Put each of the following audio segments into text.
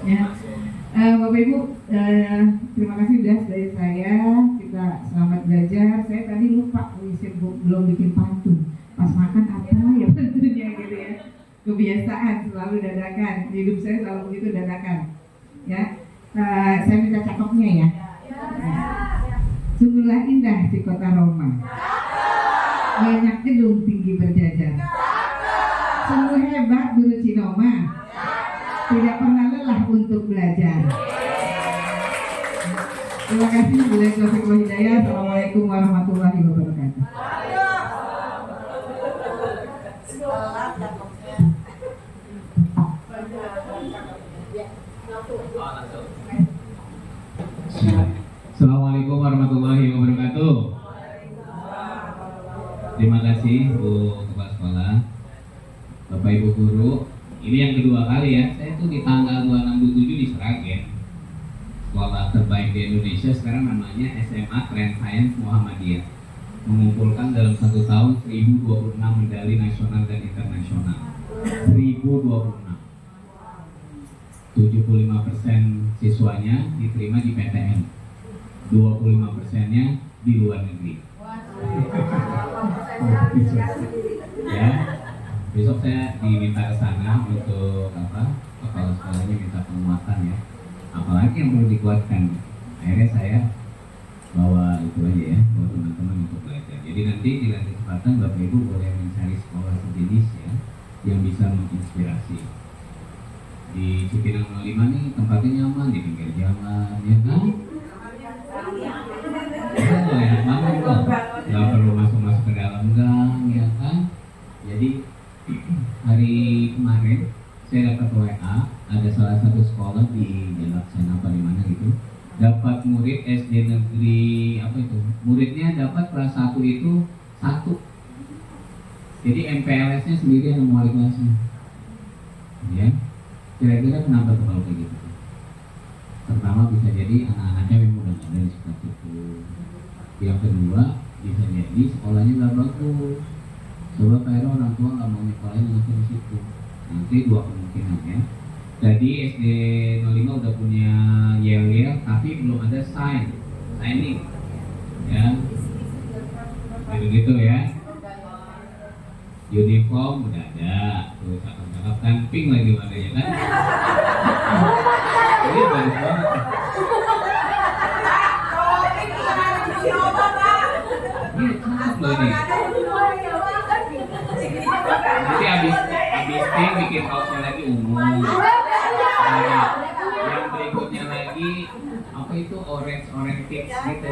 Ya, Bapak Ibu, terima kasih sudah dari saya. Kita selamat belajar. Saya tadi lupa, belum bikin pantun. Pas makan apa ya pantunnya gitu ya. Kebiasaan selalu dadakan. Hidup saya selalu begitu dadakan. Ya, saya minta cakepnya ya. Sungguhlah indah di kota Roma. Banyak gedung tinggi berjajar. Sungguh hebat guru Cinoma. Tidak pernah lelah untuk belajar. Terima kasih. Billahi taufiq wal hidayah. Assalamualaikum warahmatullahi wabarakatuh. Assalamualaikum warahmatullahi wabarakatuh. Terima kasih Bu Kepala Sekolah, Bapak Ibu Guru. Ini yang kedua kali ya, saya tuh di tanggal 26/27 di Sragen, sekolah terbaik di Indonesia, sekarang namanya SMA Keren Science Muhammadiyah, mengumpulkan dalam 1 tahun 1026 medali nasional dan internasional. 1026. 75% siswanya diterima di PTN, 25%-nya di luar negeri. Ya, besok saya diminta ke sana untuk kepala sekolahnya minta penguatan ya. Apalagi yang perlu dikuatkan. Akhirnya saya bawa itu aja ya, bawa teman-teman untuk belajar. Jadi nanti di lain kesempatan Bapak Ibu boleh mencari sekolah sejenis ya, yang bisa menginspirasi. Di Cipinang 05 nih tempatnya nyaman, di pinggir jalan ya kan? Ya, enak banget kok. Gak perlu masuk-masuk ke dalam gang ya kan? Jadi hari kemarin saya dapat WA, ada salah satu sekolah di Jalaksana apa di mana gitu, dapat murid SD negeri apa itu, muridnya dapat kelas 1 itu 1. Jadi MPLS-nya sendiri yang wali kelasnya. Ya, kira-kira kenapa tuh kalau kayak gitu? Pertama bisa jadi anak-anaknya memang udah ada di sekolah itu. Yang kedua bisa jadi sekolahnya nggak bagus. Sebab akhirnya orang tua nggak mau nyekolahin langsung di situ. Nanti dua kemungkinan ya. Jadi SD 05 udah punya yel-yel tapi belum ada signing ya. Gitu ya. Uniform udah ada, tuh cakep-cakep kan, pink lagi warnanya kan. Ini bagus banget. Ini cakep loh ini. Nanti abis pink bikin kaosnya lagi ungu. Nah, yang berikutnya lagi apa itu orange tips gitu.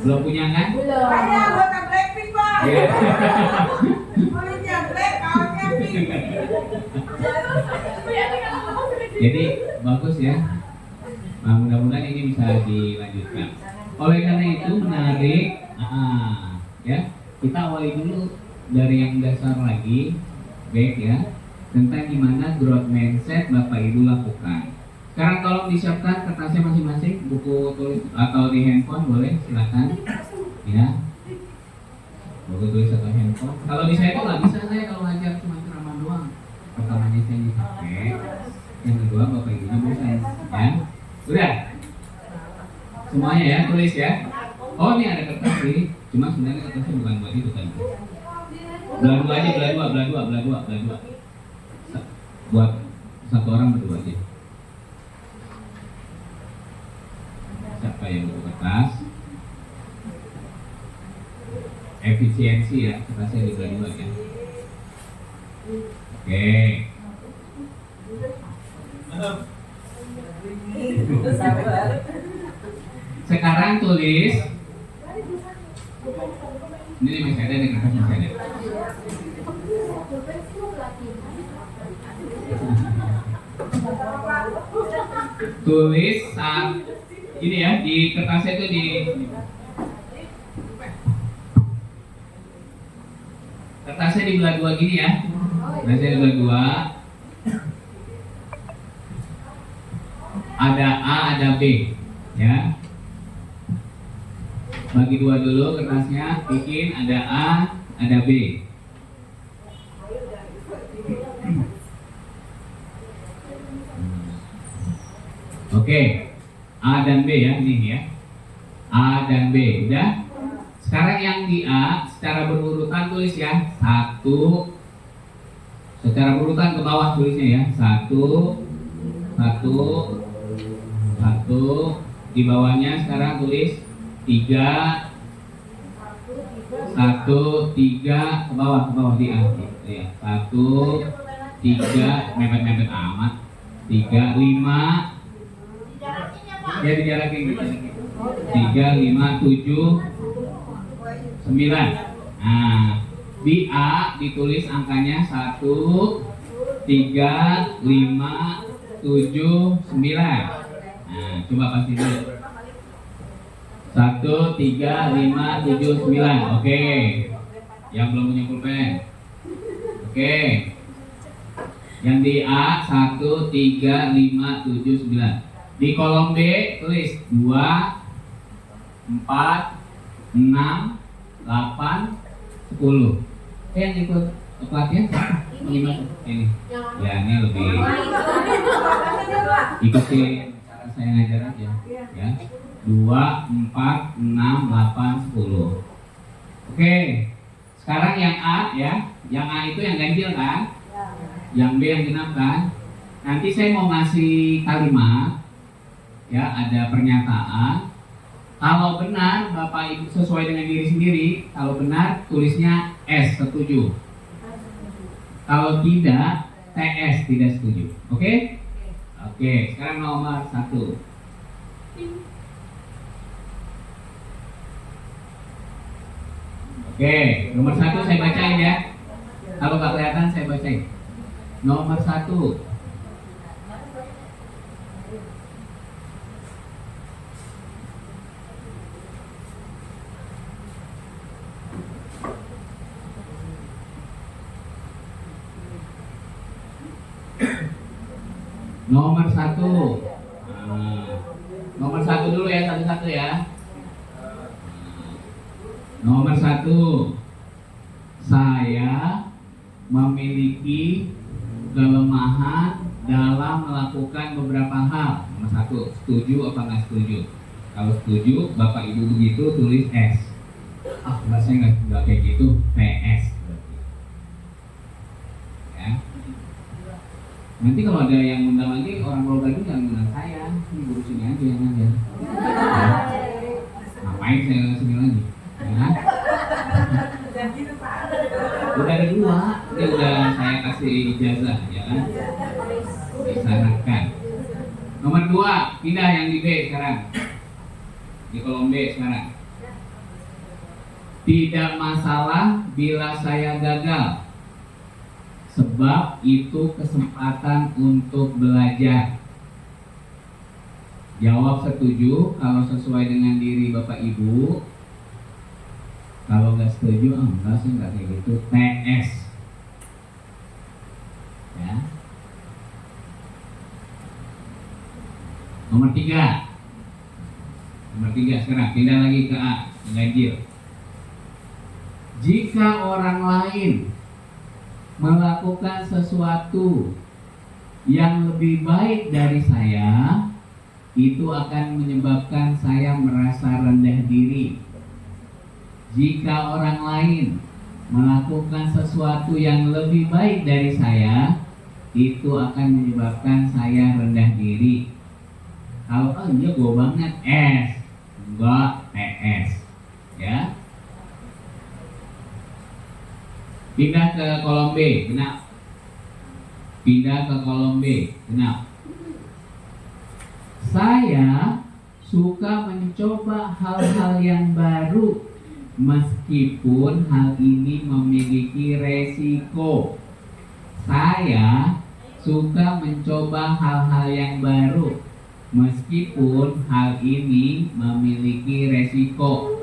Belum punya kan? Belum. Saya anggota Blackpink Pak. Iya. Kulitnya black, kaosnya pink. Jadi bagus ya. Nah, mudah-mudahan ini bisa dilanjutkan. Oleh karena itu menarik, ya kita awali dulu dari yang dasar lagi, baik ya, tentang gimana growth mindset Bapak Ibu lakukan. Sekarang tolong disiapkan kertasnya masing-masing, buku tulis atau di handphone boleh, silakan. Ya, buku tulis atau handphone. Kalau di saya tuh nggak bisa, saya kalau ngajar cuma ceramah doang. Pertamanya saya dipakai, yang kedua Bapak Ibunya bosan, ya. Udah, semuanya ya, tulis ya. Oh ini ada kertas nih, cuma sebenarnya kertasnya bukan buat itu kan. Belah dua aja, belah dua. Buat satu orang berdua aja. Siapa yang butuh kertas? Efisiensi ya, kertasnya di belah dua ya. Oke. Sekarang tulis. Ini masih ada nih, kertas masih ada. Tulis saat ini ya, di kertasnya itu di kertasnya dibelah dua gini ya. Kertasnya dibelah dua. Ada A, ada B, ya. Bagi dua dulu kertasnya, bikin ada A, ada B. Oke, A dan B ya, ini ya. A dan B, udah. Sekarang yang di A secara berurutan tulis ya. Satu, secara berurutan ke bawah tulisnya ya. Satu, satu, satu. Di bawahnya sekarang tulis tiga, satu, tiga ke bawah di A. Ya. Satu, tiga, mepet-mepet amat. Tiga, lima. Ya dijarakin gitu. Tiga, lima, tujuh, sembilan. Nah, di A ditulis angkanya satu, tiga, lima, tujuh, sembilan. Nah, coba pasti dulu. Satu, tiga, lima, tujuh, sembilan. Oke. Yang belum punya pulpen. Oke. Yang di A 1, 3, 5, 7, 9. Di kolom B tulis 2, 4, 6, 8, 10. Yang ikut pelatihan siapa? Ini. Ya, ini lebih ikuti cara saya ngajar aja. Ya. 2, 4, 6, 8, 10. Oke. Sekarang yang A ya. Yang A itu yang ganjil kan? Yang B yang genap kan? Nanti saya mau ngasih kalimat, ya ada pernyataan. Kalau benar Bapak Ibu sesuai dengan diri sendiri, kalau benar tulisnya S, setuju. Kalau tidak, TS, tidak setuju. Oke? Oke, sekarang nomor 1. Oke, nomor 1 saya bacain ya. Kalau nggak kelihatan saya bacain. Nomor 1. Nomor 1. Nomor 1 dulu ya, satu-satu ya. Nomor 1. Saya memiliki kelemahan dalam melakukan beberapa hal. Nomor 1, setuju apa nggak setuju? Kalau setuju, Bapak Ibu begitu tulis S. Bahasanya nggak kayak gitu, PS. Ya. Nanti kalau ada yang undang lagi, orang Pulau Gadung jangan undang saya. Ini guru sini aja yang ngajar. Ya. Ngapain saya sini lagi? Ya. Udah ada 2, ini udah saya kasih ijazah ya kan, disyaratkan. Nomor 2, pindah yang di B sekarang, di kolom B sekarang. Tidak masalah bila saya gagal, sebab itu kesempatan untuk belajar. Jawab setuju kalau sesuai dengan diri Bapak Ibu. Kalau nggak setuju, enggak sih, nggak kayak gitu. TS. Ya. Nomor 3. Nomor 3 sekarang pindah lagi ke A, ganjil. Jika orang lain melakukan sesuatu yang lebih baik dari saya, itu akan menyebabkan saya merasa rendah diri. Jika orang lain melakukan sesuatu yang lebih baik dari saya, itu akan menyebabkan saya rendah diri. Kalau iya gue banget S, enggak TS, ya. Pindah ke kolom B, genap. Pindah ke kolom B, genap. Saya suka mencoba hal-hal yang baru, meskipun hal ini memiliki resiko. Saya suka mencoba hal-hal yang baru, meskipun hal ini memiliki resiko.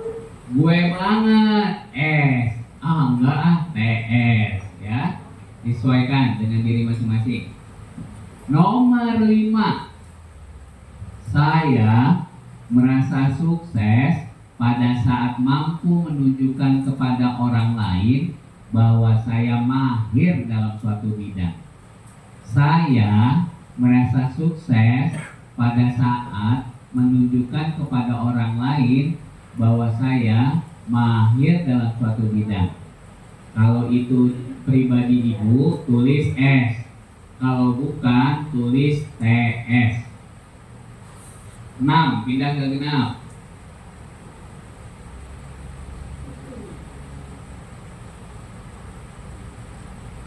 Gue banget S, enggak TS, ya. Disesuaikan dengan diri masing-masing. Nomor 5. Saya merasa sukses pada saat mampu menunjukkan kepada orang lain bahwa saya mahir dalam suatu bidang. Saya merasa sukses pada saat menunjukkan kepada orang lain bahwa saya mahir dalam suatu bidang. Kalau itu pribadi ibu, tulis S. Kalau bukan, tulis TS. 6, pindah ke genap.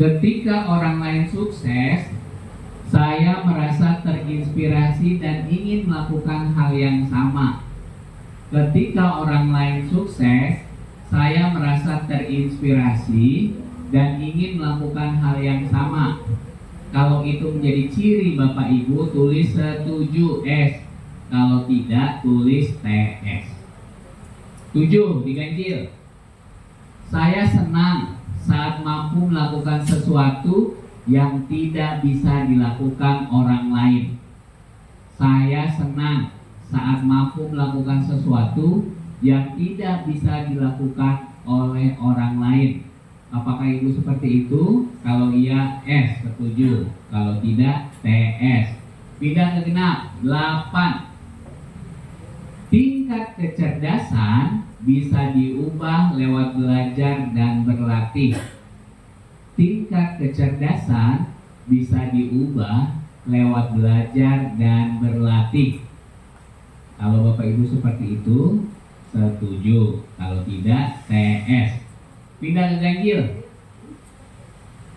Ketika orang lain sukses, saya merasa terinspirasi dan ingin melakukan hal yang sama. Ketika orang lain sukses, saya merasa terinspirasi dan ingin melakukan hal yang sama. Kalau itu menjadi ciri Bapak Ibu, tulis setuju S. Kalau tidak, tulis TS. 7, diganjil. Saya senang saat mampu melakukan sesuatu yang tidak bisa dilakukan orang lain. Saya senang saat mampu melakukan sesuatu yang tidak bisa dilakukan oleh orang lain. Apakah ibu seperti itu? Kalau iya S, setuju. Kalau tidak, TS. Pindah ke genap. 8. Tingkat kecerdasan bisa diubah lewat belajar dan berlatih. Tingkat kecerdasan bisa diubah lewat belajar dan berlatih. Kalau Bapak Ibu seperti itu, setuju. Kalau tidak, TS. Pindah ke ganjil.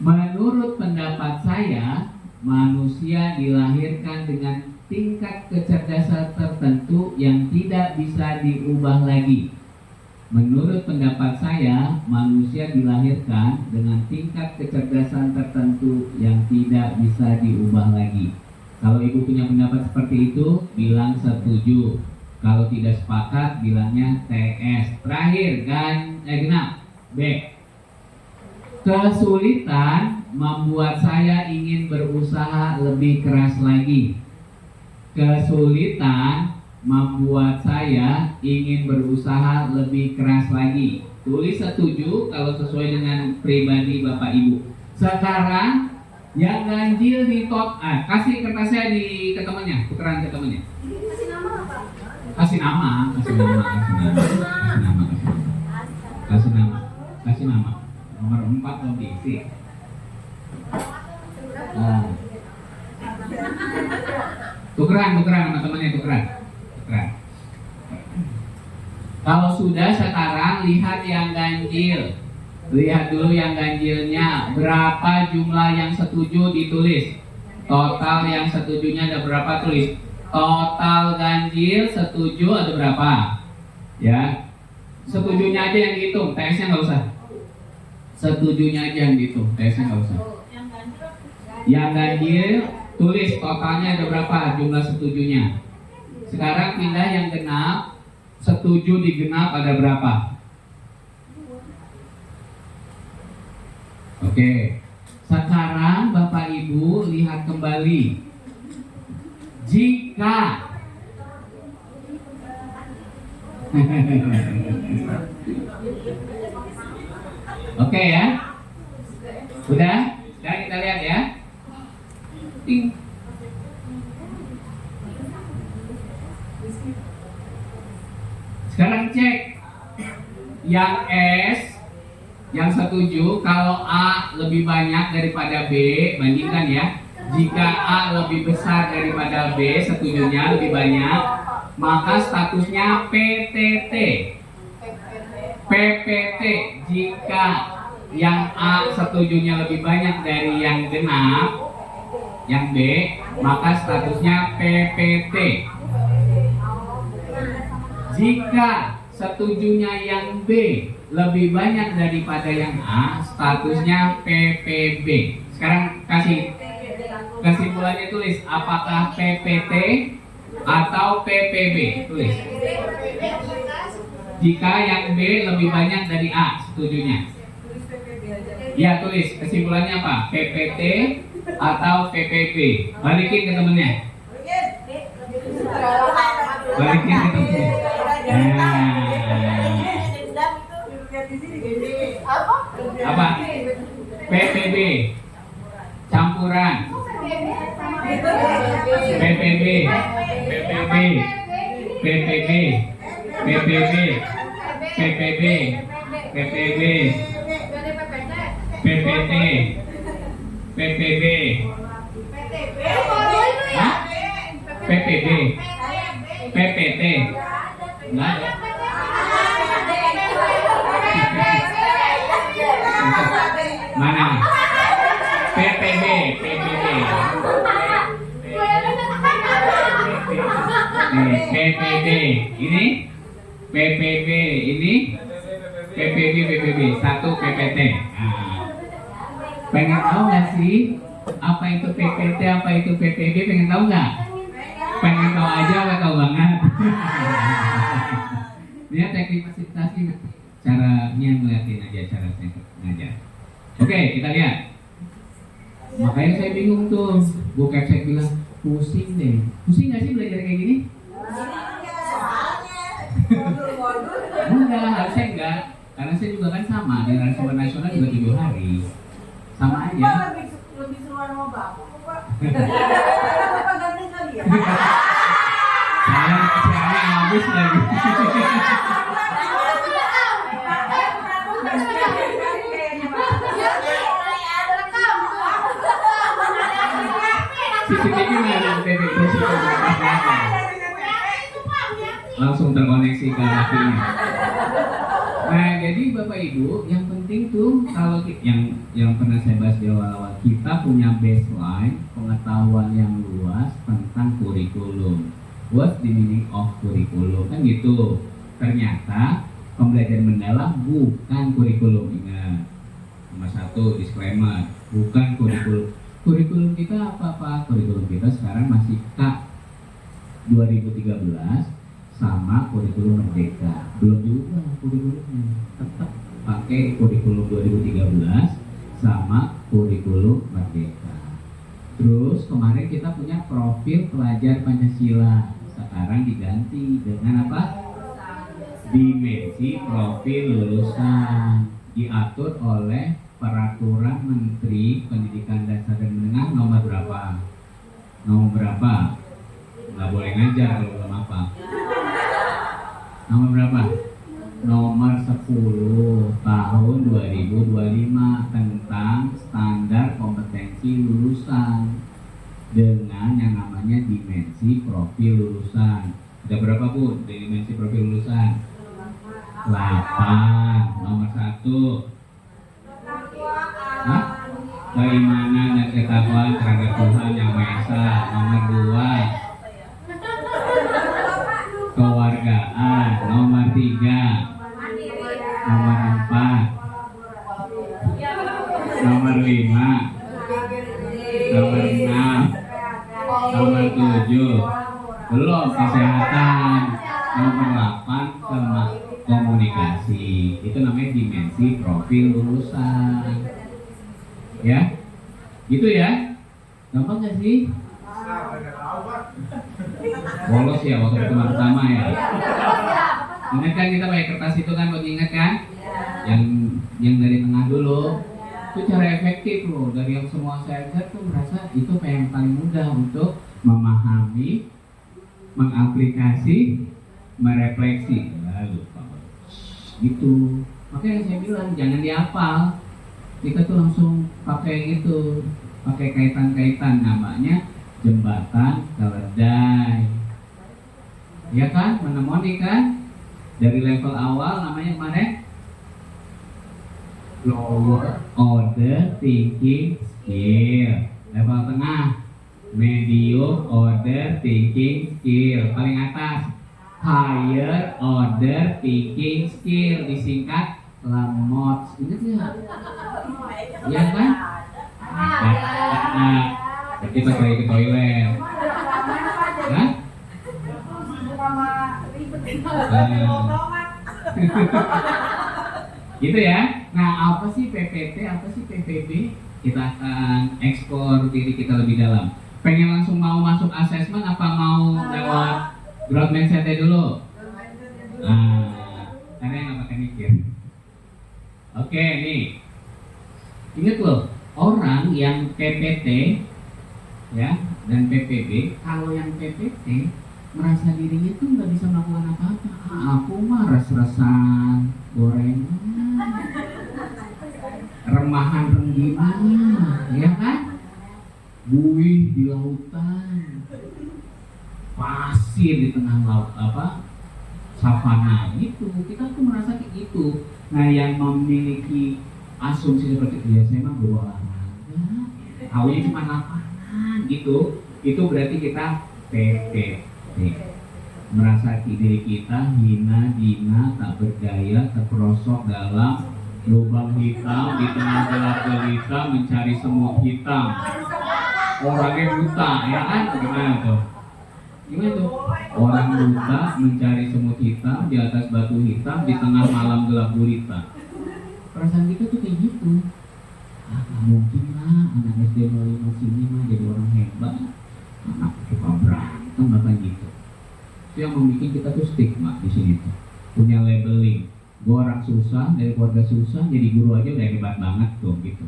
Menurut pendapat saya, manusia dilahirkan dengan tingkat kecerdasan tertentu yang tidak bisa diubah lagi. Menurut pendapat saya, manusia dilahirkan dengan tingkat kecerdasan tertentu yang tidak bisa diubah lagi. Kalau ibu punya pendapat seperti itu, bilang setuju. Kalau tidak sepakat, bilangnya TS. Terakhir, genap. B. Kesulitan membuat saya ingin berusaha lebih keras lagi. Kesulitan membuat saya ingin berusaha lebih keras lagi. Tulis setuju kalau sesuai dengan pribadi Bapak Ibu. Sekarang yang ganjil di kasih kertasnya ke temannya, tukeran ke temannya. Kasih nama. Nomor 4 belum diisi. Tukeran sama temannya, tukeran. Kalau sudah, sekarang lihat yang ganjil. Lihat dulu yang ganjilnya. Berapa jumlah yang setuju ditulis. Total yang setujunya ada berapa, tulis. Total ganjil setuju ada berapa? Ya. Setujunya aja yang dihitung, TS-nya nggak usah. Setujunya aja yang dihitung, TS-nya nggak usah. Yang ganjil tulis totalnya ada berapa jumlah setujunya. Sekarang pindah yang genap. Setuju di genap ada berapa? Oke. Sekarang Bapak Ibu lihat kembali. Jika Oke ya. Udah? Sekarang kita lihat ya. Ting. Sekarang cek yang S, yang setuju. Kalau A lebih banyak daripada B, bandingkan ya. Jika A lebih besar daripada B, setujunya lebih banyak, maka statusnya PTT. PPT. Jika yang A setujunya lebih banyak dari yang genap, yang B, maka statusnya PPT. Jika setujunya yang B lebih banyak daripada yang A, statusnya PPB. Sekarang kasih kesimpulannya, tulis apakah PPT atau PPB, tulis. Jika yang B lebih banyak dari A, setujunya. Ya, tulis kesimpulannya apa? PPT atau PPB. Balikin ke temennya. Balikin ke temennya. Apa? PPB campuran. PPB, PPB, PPB, PPB, PPB, PPB, PPT, PPB, Hah? PPB, PPT, enggak ada. Mana? PPB, PPB. PPB ini PPB ini PPB PPB satu PPT. Nah, pengen tahu nggak sih apa itu PPT, apa itu PPB? Pengen tahu nggak? Pengen tahu aja atau tahu banget? Ini teknik fasilitasi, caranya ngeliatin aja cara saya ngajar. Oke, kita lihat. Makanya saya bingung tuh, Bu Kepsek bilang pusing deh. Pusing nggak sih belajar kayak gini? Enggak, harusnya enggak. Karena saya juga kan sama, dengan narasumber nasional juga 7 hari. Sama aja. Lebih seruan sama bapak, Pak. Bapak ganti kali ya. Saya kesiannya habis lagi. CCTV nggak ada langsung terkoneksi ke hatinya. Nah, jadi Bapak Ibu, yang penting tuh kalau yang pernah saya bahas di awal-awal, kita punya baseline pengetahuan yang luas tentang kurikulum. What's the meaning of kurikulum? Kan gitu. Ternyata pembelajaran mendalam bukan kurikulum. Ingat, nomor 1 disclaimer, bukan kurikulum. Kurikulum kita apa? Kurikulum kita sekarang masih K 2013 sama kurikulum merdeka. Belum juga kurikulumnya. Tetap pakai kurikulum 2013 sama kurikulum merdeka. Terus kemarin kita punya profil pelajar Pancasila. Sekarang diganti dengan apa? Dimensi profil lulusan. Diatur oleh Peraturan Menteri Pendidikan Dasar dan Menengah nomor berapa? Nomor berapa? Nggak boleh ngajar kalau belum apa. Nomor berapa? Nomor 10 tahun 2025 tentang standar kompetensi lulusan dengan yang namanya dimensi profil lulusan. Ada berapa Bu dimensi profil lulusan? 8. Nomor 1 keimanan dan ketakwaan terhadap Tuhan Yang Maha Esa. Nomor 2 kewargaan. Nomor 3 nomor 4 nomor 5 nomor 6 nomor 7 belum kesehatan. Nomor 8 komunikasi. Itu namanya dimensi profil lulusan. Ya, gitu ya. Gampang gak sih? Bolos ya waktu pertemuan pertama ya. Ingat kan kita pakai kertas itu kan, buat ingat kan? Yang dari tengah dulu. Itu cara efektif loh. Dari yang semua saya lihat tuh merasa itu yang paling mudah untuk memahami, mengaplikasi, merefleksi. Lalu gitu. Makanya saya bilang jangan dihafal. Kita tuh langsung pakai itu, pakai kaitan-kaitan, namanya jembatan keledai. Ya kan, menemoni kan? Dari level awal namanya kemarin lower order thinking skill. Level tengah medium order thinking skill. Paling atas higher order thinking skill, disingkat LAMOTS. Ingat nggak? Iya kan? Nah, berarti pas lagi ke toilet. Hah? Gitu ya. Nah, apa sih PPT, apa sih PPB? Kita akan ekspor diri kita lebih dalam. Pengen langsung mau masuk asesmen apa mau lewat growth mindset dulu? Nah, karena yang nggak pakai mikir. Oke, nih. Ingat loh, orang yang PPT ya, dan PPB, kalau yang PPT merasa dirinya tuh nggak bisa melakukan apa-apa. Aku mah res-resan, gorengan, remahan rengginang, ya kan? Buih di lautan, pasir di tengah laut, savana itu. Kita tuh merasa kayak gitu. Nah, yang memiliki asumsi seperti itu, ya saya mah guru olahraga, taunya cuma lapangan gitu. Itu berarti kita PPT, merasa diri kita hina, dina, tak berdaya, terperosok dalam lubang hitam di tengah gelap gelita mencari semut hitam. Orangnya buta, ya kan? Gimana tuh? Gimana tuh? Orang buta mencari semut hitam di atas batu hitam di tengah malam gelap gulita. Perasaan kita tuh kayak gitu. Nggak mungkin lah anak SD 05 sini mah jadi orang hebat. Anak suka berantem apa gitu. Itu yang membuat kita tuh stigma di sini tuh. Punya labeling. Gue orang susah, dari keluarga susah, jadi guru aja udah hebat banget tuh gitu.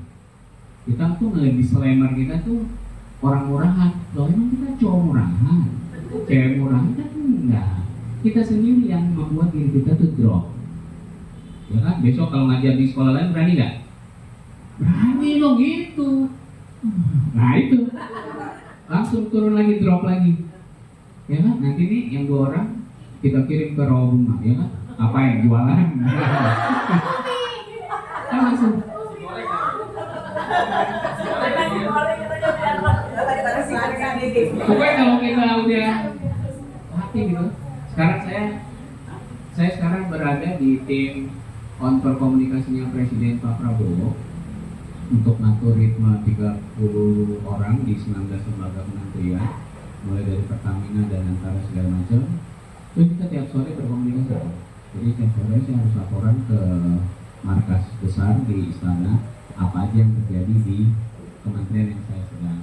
Kita tuh ngeliat disclaimer kita tuh orang murahan. Loh emang kita cowok murahan, cewek murahan kita tuh enggak. Kita sendiri yang membuat diri kita tuh drop. Ya kan, besok kalau ngajar di sekolah lain berani nggak? Berani dong gitu. Nah itu langsung turun lagi, drop lagi. Ya kan, nanti nih yang 2 orang kita kirim ke rawa bunga, ya kan? Apa yang jualan? Kan langsung. Pokoknya kalau kita udah hati gitu. Sekarang saya sekarang berada di tim kontor komunikasinya Presiden Pak Prabowo untuk ngatur ritme 30 orang di 19 lembaga kementerian, mulai dari Pertamina dan antara segala macam. Terus kita tiap sore berkomunikasi. Jadi tiap sore saya harus laporan ke markas besar di istana apa aja yang terjadi di kementerian yang saya sedang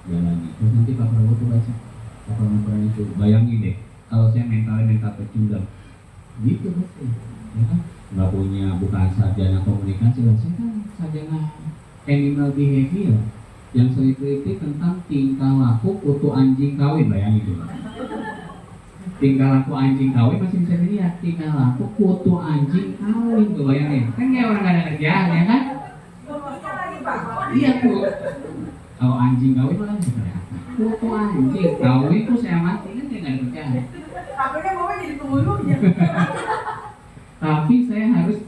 jalani. Terus nanti Pak Prabowo tuh baca laporan itu. Bayangin deh, kalau saya mental pecundang gitu betul, ya kan? Nggak punya, bukan sarjana komunikasi lah, saya kan sarjana animal behavior yang saya teliti tentang tingkah laku kutu anjing kawin. Bayangin itu, tingkah laku anjing kawin masih bisa dilihat, tingkah laku kutu anjing kawin tuh bayangin, kan kayak orang gak ada kerjaan, ya kan? Iya tuh, kalau anjing kawin malah bisa kelihatan, kutu anjing kawin tuh saya mati kan kayak gak ada kerjaan. Apanya mau jadi penghulunya. Tapi saya harus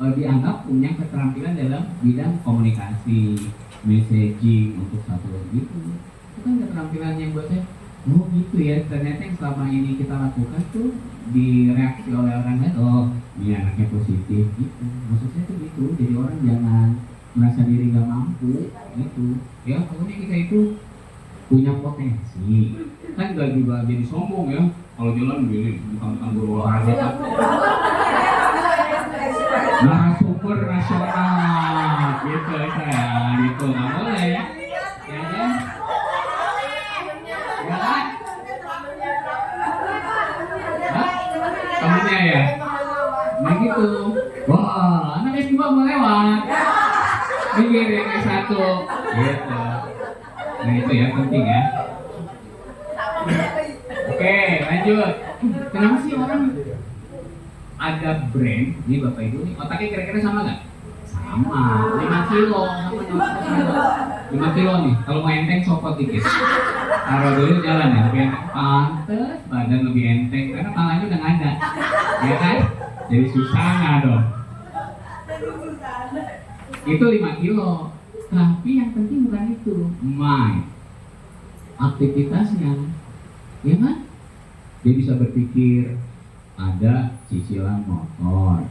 dianggap punya keterampilan dalam bidang komunikasi, messaging untuk satu gitu. Itu kan keterampilan yang buat saya, oh gitu ya, ternyata yang selama ini kita lakukan tuh direaksi oleh orang lain, oh ini anaknya positif gitu. Maksudnya tuh gitu, jadi orang jangan merasa diri gak mampu gitu. Ya pokoknya kita itu punya potensi, kan gak juga jadi sombong ya. Kalau jalan begini, bukan guru olahraga. Narasumber nasional, gitu saya, gitu nggak boleh, ya kan? Ya kan? Temennya ya, nah gitu. Wah, anak S2 mau lewat, mikir yang S1, gitu. Nah itu ya penting ya. Oke, lanjut. Kenapa sih orang ada brand, ini Bapak Ibu nih, otaknya kira-kira sama nggak? Sama, 5 kilo sama 5 kilo nih, kalau mau enteng copot dikit. Taruh dulu jalan ya, lebih enteng, pantes badan lebih enteng, karena palanya udah nggak ada. Ya kan? Jadi susah nggak dong? Itu 5 kilo. Tapi yang penting bukan itu, mind, aktivitasnya, ya kan? Dia bisa berpikir, ada cicilan motor,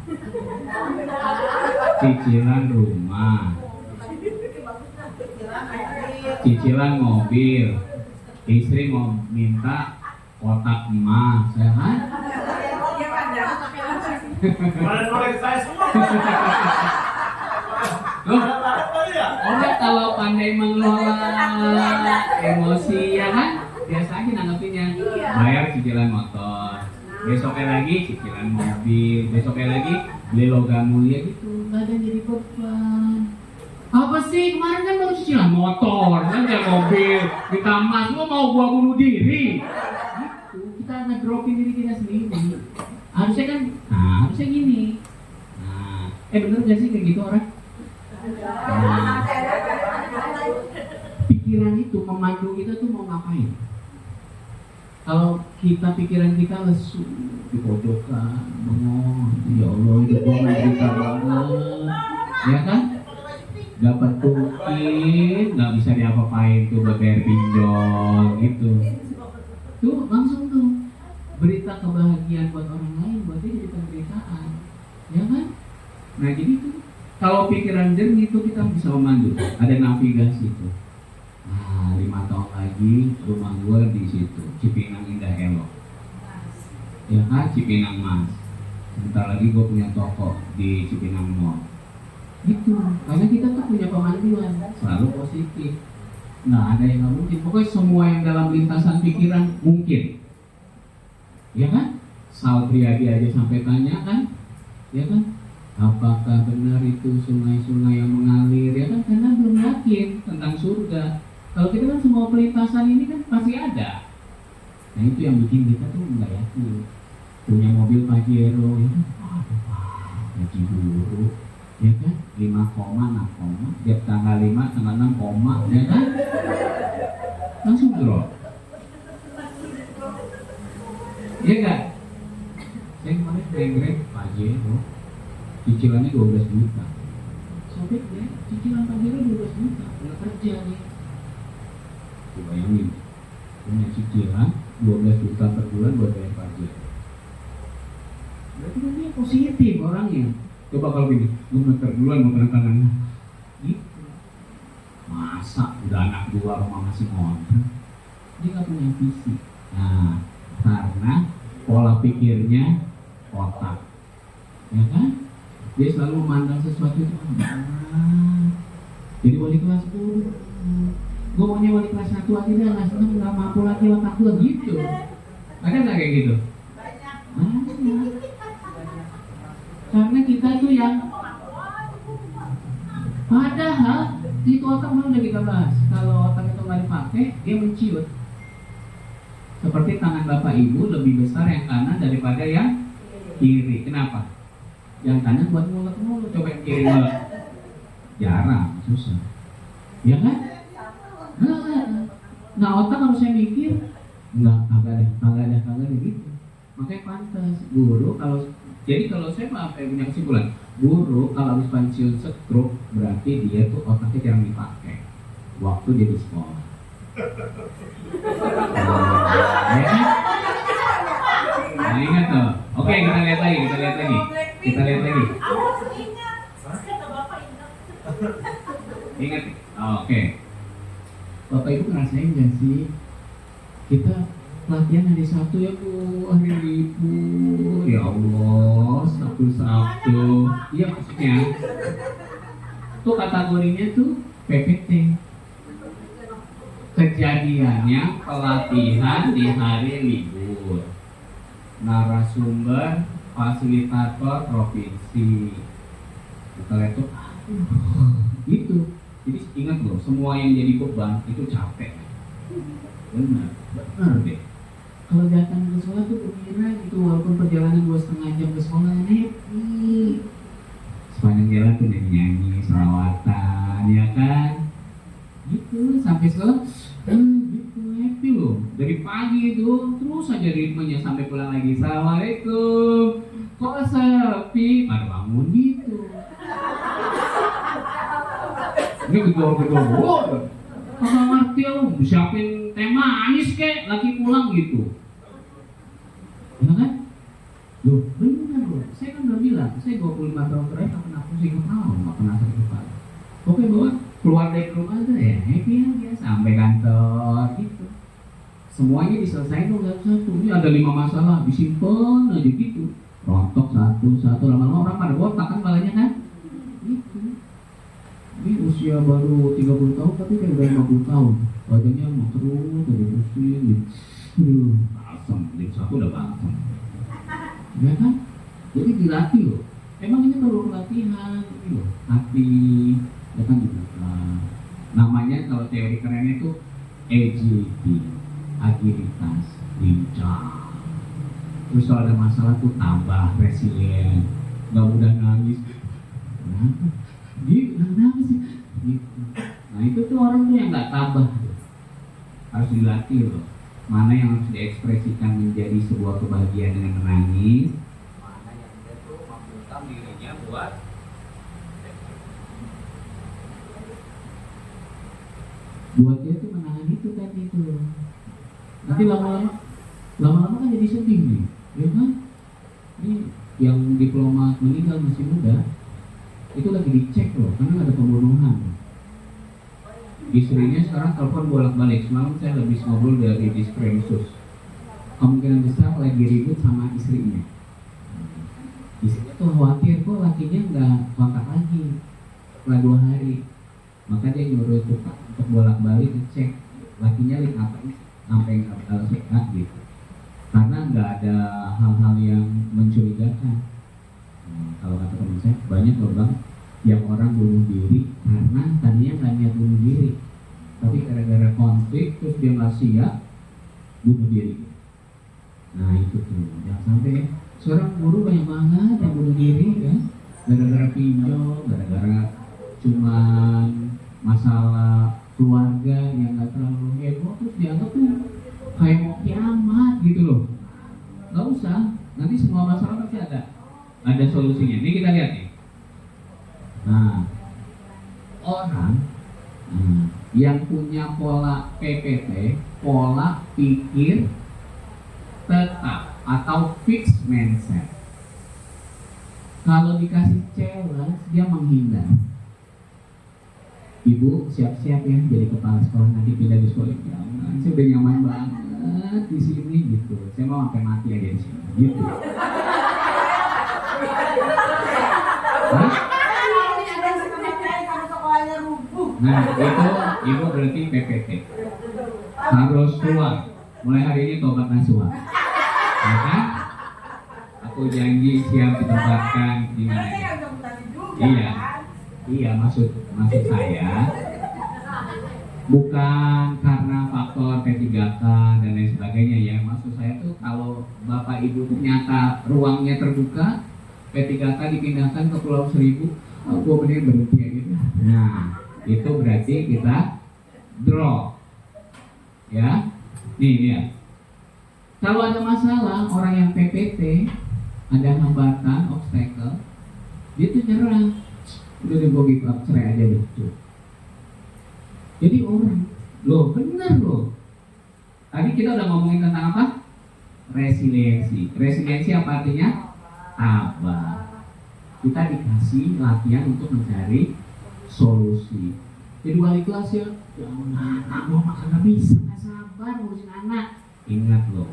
cicilan rumah, cicilan mobil, istri mau minta kotak emas, ya kan? Loh, orang kalau pandai mengelola emosi, ya kan? Biasa aja nanggepinnya, bayar cicilan motor, besoknya lagi cicilan mobil, besoknya lagi beli logam mulia gitu, nggak ada jadi beban. Apa sih, kemarin kan baru cicilan motor, kan kayak mobil, ditambah, lu mau gua bunuh diri. Gitu, kita ngedropin diri kita sendiri. Harusnya kan, harusnya gini. Bener gak sih kayak gitu orang? Pikiran itu memandu kita tuh mau ngapain? Kalau pikiran kita lesu di pojokan, bengong, ya Allah hidup gue menderita banget, ya kan? Dapat tukin, nggak bisa diapa-apain tuh bayar pinjol gitu. Tuh langsung tuh berita kebahagiaan buat orang lain, buat dia jadi penderitaan, ya kan? Nah jadi tuh kalau pikiran jernih itu kita bisa memandu, ada navigasi tuh. 5 tahun lagi rumah gue di situ, Cipinang Indah Elok, ya kan, Cipinang Mas. Sebentar lagi gue punya toko di Cipinang Mall. Gitu, karena kita tuh punya pemanduan selalu positif. Nggak ada yang nggak mungkin. Pokoknya semua yang dalam lintasan pikiran mungkin, ya kan? Sal Triadi aja sampai tanya kan, ya kan? Apakah benar itu sungai-sungai yang mengalir, ya kan? Karena belum yakin tentang surga. Kalau kita kan semua pelintasan ini kan pasti ada. Nah itu yang bikin kita tuh nggak yakin. Punya mobil Pajero, ya kan? Gaji buruk, ya kan? 5 koma, 6 koma, tiap tanggal 5, tanggal 6 koma, ya kan? Langsung drop. Iya kan? Saya kemarin greng-greng Pajero, cicilannya 12 juta. Sobek ya, cicilan Pajero 12 juta, nggak kerja nih. Bayangin, punya cicilan 12 juta per bulan buat bayar pajak. Berarti kan dia positif orangnya. Coba kalau gini, gue muter duluan mau tangan gitu. Masa udah anak 2 rumah masih ngontrak, dia gak punya visi. Nah, karena pola pikirnya otak, ya kan? Dia selalu memandang sesuatu itu jadi wali kelas gue maunya wali kelas 1 aja dah, nggak seneng, nggak mampu lagi otak gue gitu. Ada nggak kayak gitu? Banyak. Karena kita tuh yang padahal itu otak udah kita bahas. Kalau otak itu nggak dipakai, dia menciut. Seperti tangan bapak ibu lebih besar yang kanan daripada yang kiri. Kenapa? Yang kanan buat mulut, coba yang kiri mulut. Jarang, susah. Ya kan? Nah otak harusnya mikir, kagak ada gitu. Makanya pantas guru kalau saya punya kesimpulan, guru kalau habis pensiun stroke berarti dia tuh otaknya jarang dipakai waktu dia di sekolah. Nah ingat tuh. Oke, kita lihat lagi. Ingat. Oke. Bapak Ibu ngerasain gak sih kita latihan hari Sabtu ya Bu, hari libur, ya Allah, Sabtu. Iya maksudnya tuh kategorinya tuh PPT, kejadiannya pelatihan di hari libur, narasumber fasilitator provinsi. Kita lihat tuh gitu. Jadi ingat loh, semua yang jadi beban itu capek. Benar deh. Kalau datang ke sekolah tuh gembira gitu, walaupun perjalanan 2,5 jam ke sekolah happy. Sepanjang jalan tuh nyanyi, selawatan, ya kan? Gitu, sampai sekolah gitu, happy loh. Dari pagi itu terus aja ritmenya sampai pulang lagi. Assalamualaikum. Kok sepi? Baru bangun gitu. Ini gedor-gedor, kagak ngerti lu, siapin teh manis kek, lagi pulang gitu. Ya kan? Loh, bener loh, saya kan udah bilang, saya 25 tahun terakhir gak pernah pusing kepala, gak pernah sakit kepala. Oke bahwa keluar dari rumah aja ya, happy aja, sampai kantor gitu. Semuanya diselesaikan tuh satu-satu, ini ada 5 masalah, disimpan aja gitu. Rontok satu-satu, lama-lama orang pada botak kan balanya kan? Gitu. Ini usia baru 30 tahun tapi kayak udah 50 tahun. Wajahnya mau terus dari pusing. Balsam, jadi satu udah balsam. Ya kan? Jadi dilatih loh. Emang ini perlu pelatihan ini loh. Hati, ya kan dibuka. Namanya kalau teori kerennya itu agility, agilitas, lincah. Terus kalau ada masalah tuh tambah resilient, nggak mudah nangis. Kenapa? Gitu, kenapa sih? Gitu. Nah itu tuh orang tuh yang nggak tabah, harus dilatih loh. Mana yang harus diekspresikan menjadi sebuah kebahagiaan dengan menangis, mana yang dia tuh membuka dirinya buat dia tuh menahan itu tadi tuh. Nanti lama-lama kan jadi sedih nih, ya kan? Ini yang diplomat meninggal masih muda, itu lagi dicek loh, karena ada pembunuhan. Istrinya sekarang telepon bolak-balik. Semalam saya habis ngobrol dari diskresus. Kemungkinan besar lagi ribut sama istrinya. Istrinya tuh khawatir kok lakinya nggak kontak lagi setelah 2 hari. Maka dia nyuruh tukang untuk bolak-balik ngecek lakinya link apa ini sampai sehat gitu. Karena nggak ada hal-hal yang mencurigakan. Kalau kata teman saya banyak loh bang yang orang bunuh diri karena tadinya nggak niat bunuh diri, tapi gara-gara konflik terus dia nggak siap bunuh diri. Nah itu tuh jangan sampai. Seorang guru banyak banget yang bunuh diri ya, gara-gara pinjol, gara-gara cuman masalah keluarga yang nggak terlalu heboh, terus dianggap tuh kayak mau kiamat gitu loh. Nggak usah, nanti semua masalah pasti ada solusinya. Ini kita lihat nih. Nah, orang yang punya pola PPT, pola pikir tetap atau fixed mindset, kalau dikasih challenge dia menghindar. Ibu siap-siap ya jadi kepala sekolah, nanti pindah di sekolah. Jangan, saya udah nyaman banget di sini gitu. Saya mau sampai mati aja di sini gitu. Nah itu ibu berarti PPT harus keluar mulai hari ini tobat nasuha, ya kan? Aku janji siap ditempatkan di mana? Iya maksud saya bukan karena faktor P3K dan lain sebagainya ya. Maksud saya tuh kalau bapak ibu ternyata ruangnya terbuka, P3K dipindahkan ke Pulau Seribu, aku bener berhenti ya gitu. Nah itu berarti kita draw ya. Nih lihat, kalau ada masalah orang yang PPT ada hambatan, obstacle, dia tuh nyerah, udah deh gue give up, cerai aja deh. Jadi orang loh bener loh, tadi kita udah ngomongin tentang apa? Resiliensi apa artinya? Tabah. Kita dikasih latihan untuk mencari solusi. Jadi wali kelas ya, anak gue makan gak bisa, gak sabar ngurusin anak. Ingat loh,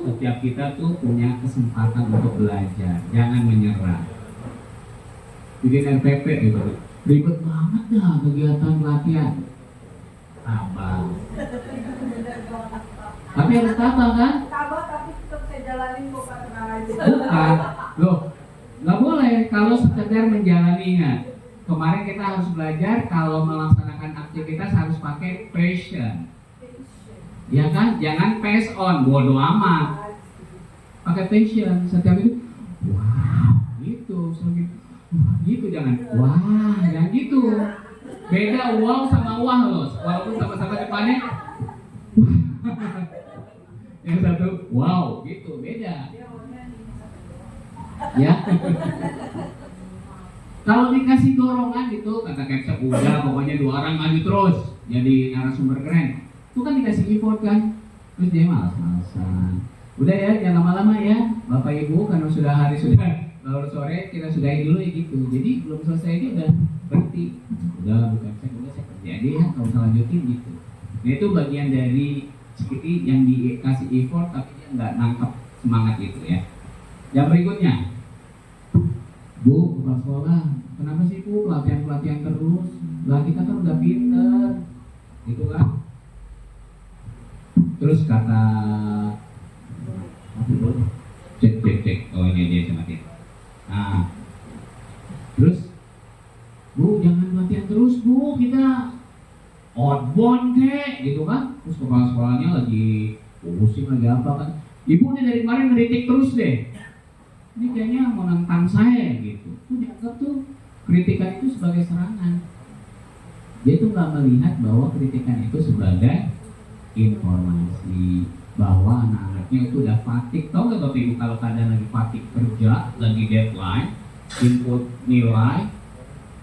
setiap kita tuh punya kesempatan untuk belajar, jangan menyerah. Bikin RPP gitu, ribet banget dah kegiatan latihan. Tabah. Tapi harus tabah kan? Tabah tapi tetap saya jalanin kok Pak, tenang aja. Bukan, loh nggak boleh kalau sekedar menjalani. Ingat, kemarin kita harus belajar kalau melaksanakan aktivitas harus pakai passion, ya kan? Jangan pass on, bodo amat. Pakai passion. Setiap itu, wow, gitu, gitu jangan, wah, jangan gitu. Beda wow sama wah loh, walaupun sama-sama depannya. Yang satu wow, gitu, beda. Ya. Kalau dikasih dorongan gitu, kata Kepsep, udah pokoknya 2 orang maju terus jadi narasumber keren. Itu kan dikasih effort kan, terus dia malas-malasan. Udah ya, jangan lama-lama ya, Bapak Ibu, karena sudah hari sudah lalu sore kita sudahi dulu ya gitu. Jadi belum selesai dia udah berhenti. Udah bukan saya kerja aja ya, kalau bisa lanjutin gitu. Nah itu bagian dari seperti yang dikasih effort tapi dia nggak nangkep semangat itu ya. Yang berikutnya, Bu, kepala sekolah, kenapa sih Bu pelatihan terus? Lah kita kan udah pinter, gitu kan? Terus kata, cek, oh ini dia sama dia. Nah, terus, Bu jangan latihan terus sekolahnya lagi pusing lagi apa kan. Ibu nih dari kemarin ngeritik terus deh. Ini kayaknya mau nantang saya gitu. Tuh dianggap tuh kritikan itu sebagai serangan. Dia tuh nggak melihat bahwa kritikan itu sebagai informasi bahwa anak-anaknya itu udah fatigue. Tahu nggak Bapak Ibu kalau kadang lagi fatigue kerja, lagi deadline, input nilai,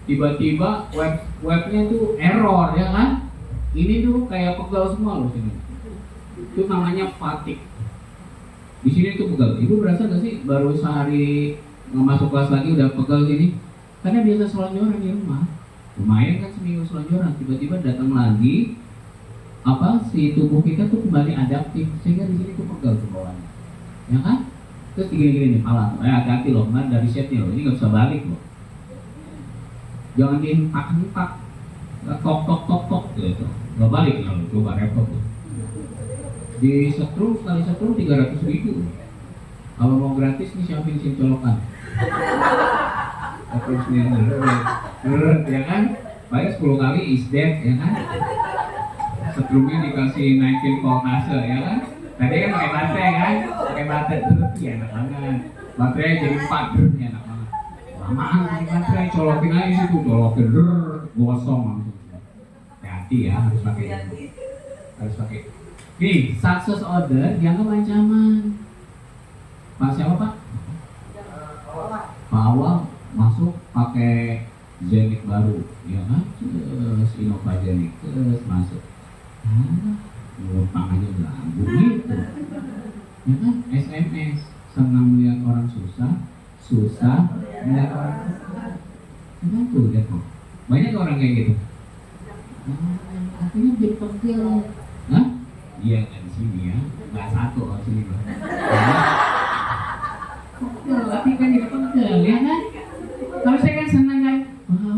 tiba-tiba webnya tuh error ya kan? Ini tuh kayak pegal semua loh sini. Itu namanya fatigue. Di sini tuh pegal. Ibu berasa nggak sih baru sehari nggak masuk kelas lagi udah pegal gini? Karena biasa selonjoran di rumah. Lumayan kan seminggu selonjoran, tiba-tiba datang lagi si tubuh kita tuh kembali adaptif sehingga di sini tuh pegal ke bawahnya, ya kan? Terus gini-gini nih, alat, hati-hati loh, kemarin dari setnya loh, ini nggak bisa balik loh. Jangan dihentak-hentak, tok gitu, nggak balik loh, coba repot loh. Di setrum sekali setrum 300.000. Kalau mau gratis nih siapin SIM colokan. Oke, ya kan? Bayar 10 kali is dead, ya kan? Setrumnya dikasih naikin voltase, ya kan? Tadi kan pakai baterai kan? Pakai baterai, ya enak banget. Baterai jadi 4, ya enak banget. Lamaan pakai baterai, colokin aja situ, colokin, gosong langsung. Hati ya, harus pakai. Nih, success order dianggap ancaman. Pak siapa Pak? Pak Awal masuk pakai Zenit baru, ya kan? Terus Innova Zenit, terus masuk. Ngutang aja ganggu gitu. Ya kan? SMS, senang melihat orang susah melihat orang susah. Kan tuh lihat kok. Banyak orang kayak gitu. Akhirnya jadi pegel. Hah? Iya kan di sini ya. Nggak satu kalau sini Bang. Pegel, tapi kan jadi pegel, ya kan? Kalau saya kan senang kan,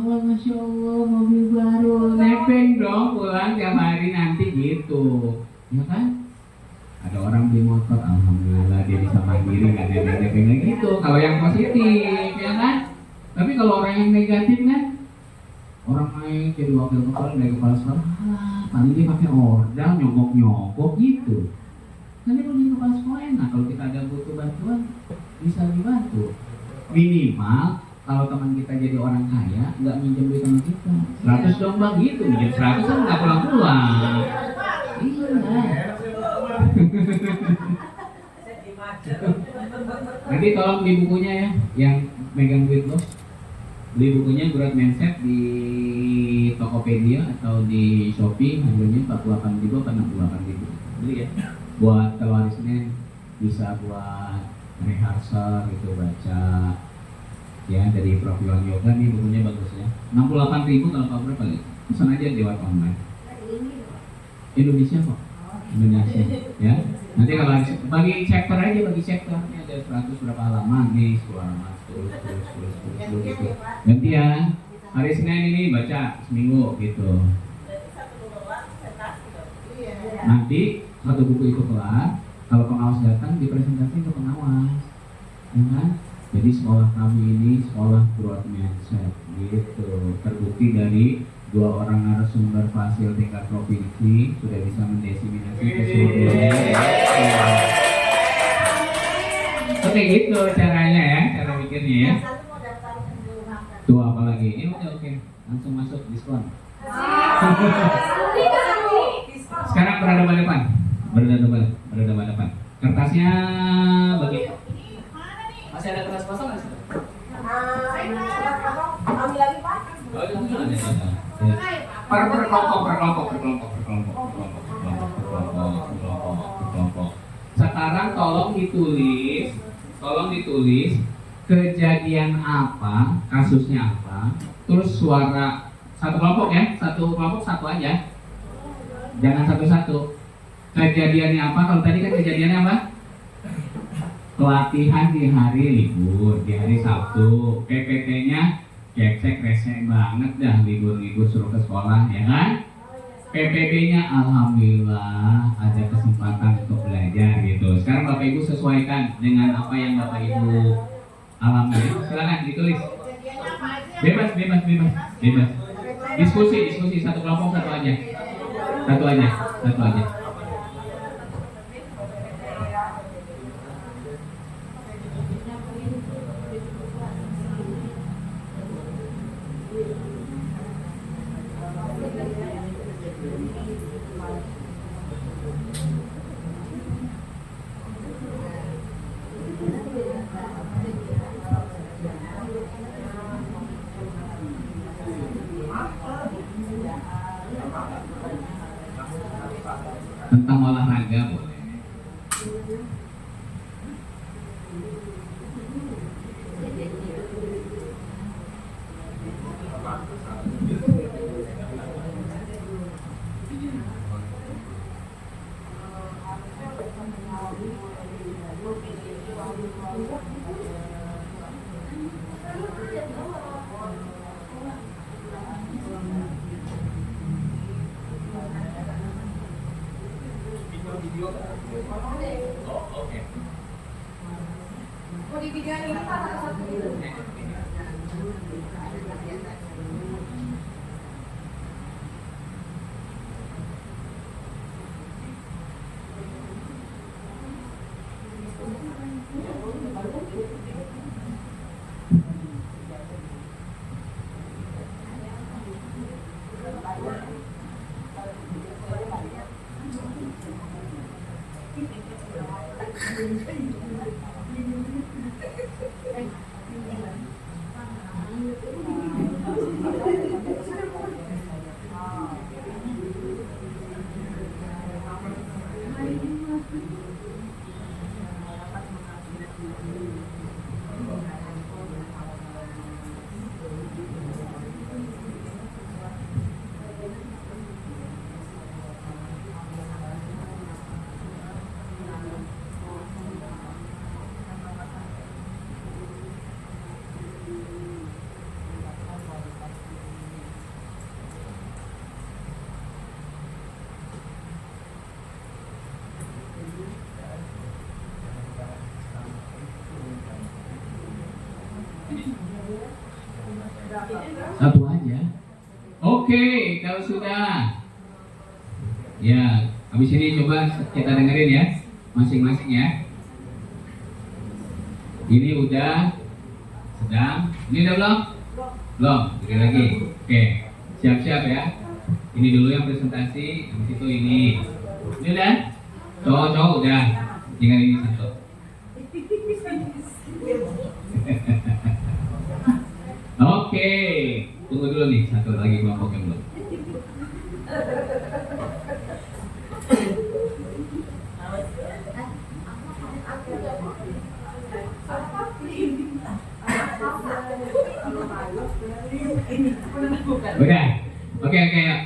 wah Masya Allah mobil baru, nepeng dong pulang tiap hari nanti gitu, ya kan? Ada orang beli motor, alhamdulillah dia bisa mandiri, nggak nepeng gitu. Kalau yang positif, ya kan? Tapi kalau orang yang negatif kan, orang naik jadi wakil kepala, naik kepala sekolah, paling dia pakai ordal, nyogok gitu. Kan dia jadi kepala sekolah enak, kalau kita ada butuh bantuan bisa dibantu. Minimal kalau teman kita jadi orang kaya, nggak minjem duit sama kita. 100 dong bang gitu, minjem 100 kan nggak pulang-pulang. Iya. Nanti tolong beli bukunya ya, yang megang duit lo. Beli bukunya Growth Mindset di Tokopedia atau di Shopee, harganya 48.000 atau 68.000. Beli ya. Buat kalau hari Senin bisa buat rehearsal gitu, baca. Ya dari Prof Yohan Yoga nih bukunya bagus ya. 68.000 kalau Pak berapa kali? Pesan aja lewat online. Indonesia kok. Indonesia ya. Nanti kalau bagi chapter aja, bagi chapter ini ada 100 berapa halaman nih, 10 halaman terus gitu. Ganti ya. Hari Senin ini baca seminggu gitu. Nanti satu buku itu kelar, kalau pengawas datang dipresentasikan ke pengawas. Ya kan? Jadi sekolah kami ini sekolah growth mindset gitu. Terbukti dari 2 orang narasumber fasil tingkat provinsi sudah bisa mendesiminasi ke seluruh dunia. Oke gitu caranya ya, cara mikirnya ya. Tuh apalagi ini udah oke, langsung masuk diskon. Sekarang berhadapan depan, berhadapan depan. Kertasnya bagi. Masih ada kertas kosong nggak sih? Ambil lagi Pak. Per kelompok. Sekarang tolong ditulis kejadian apa, kasusnya apa, terus suara satu kelompok ya, satu kelompok satu aja, jangan satu-satu. Kejadiannya apa? Kalau tadi kan kejadiannya apa? Pelatihan di hari libur, di hari Sabtu. PPT-nya cek resek banget dah, libur-libur suruh ke sekolah, ya kan? PPB-nya alhamdulillah ada kesempatan untuk belajar gitu. Sekarang Bapak Ibu sesuaikan dengan apa yang Bapak Ibu alami. Silakan ditulis. Bebas. Diskusi satu kelompok satu aja. Tentang olahraga boleh. Mau di video ini satu-satu dulu. Satu aja. Oke, kalau sudah. Ya, habis ini coba kita dengerin ya, masing-masing ya. Ini udah, sedang. Ini udah belum? Belum, sekali lagi. Oke, siap-siap ya. Ini dulu yang presentasi, habis itu ini. Ini udah? Cowok-cowok udah. Tinggal ini satu. Oke, tunggu dulu nih, satu lagi kelompok yang belum. Udah, oke, yuk.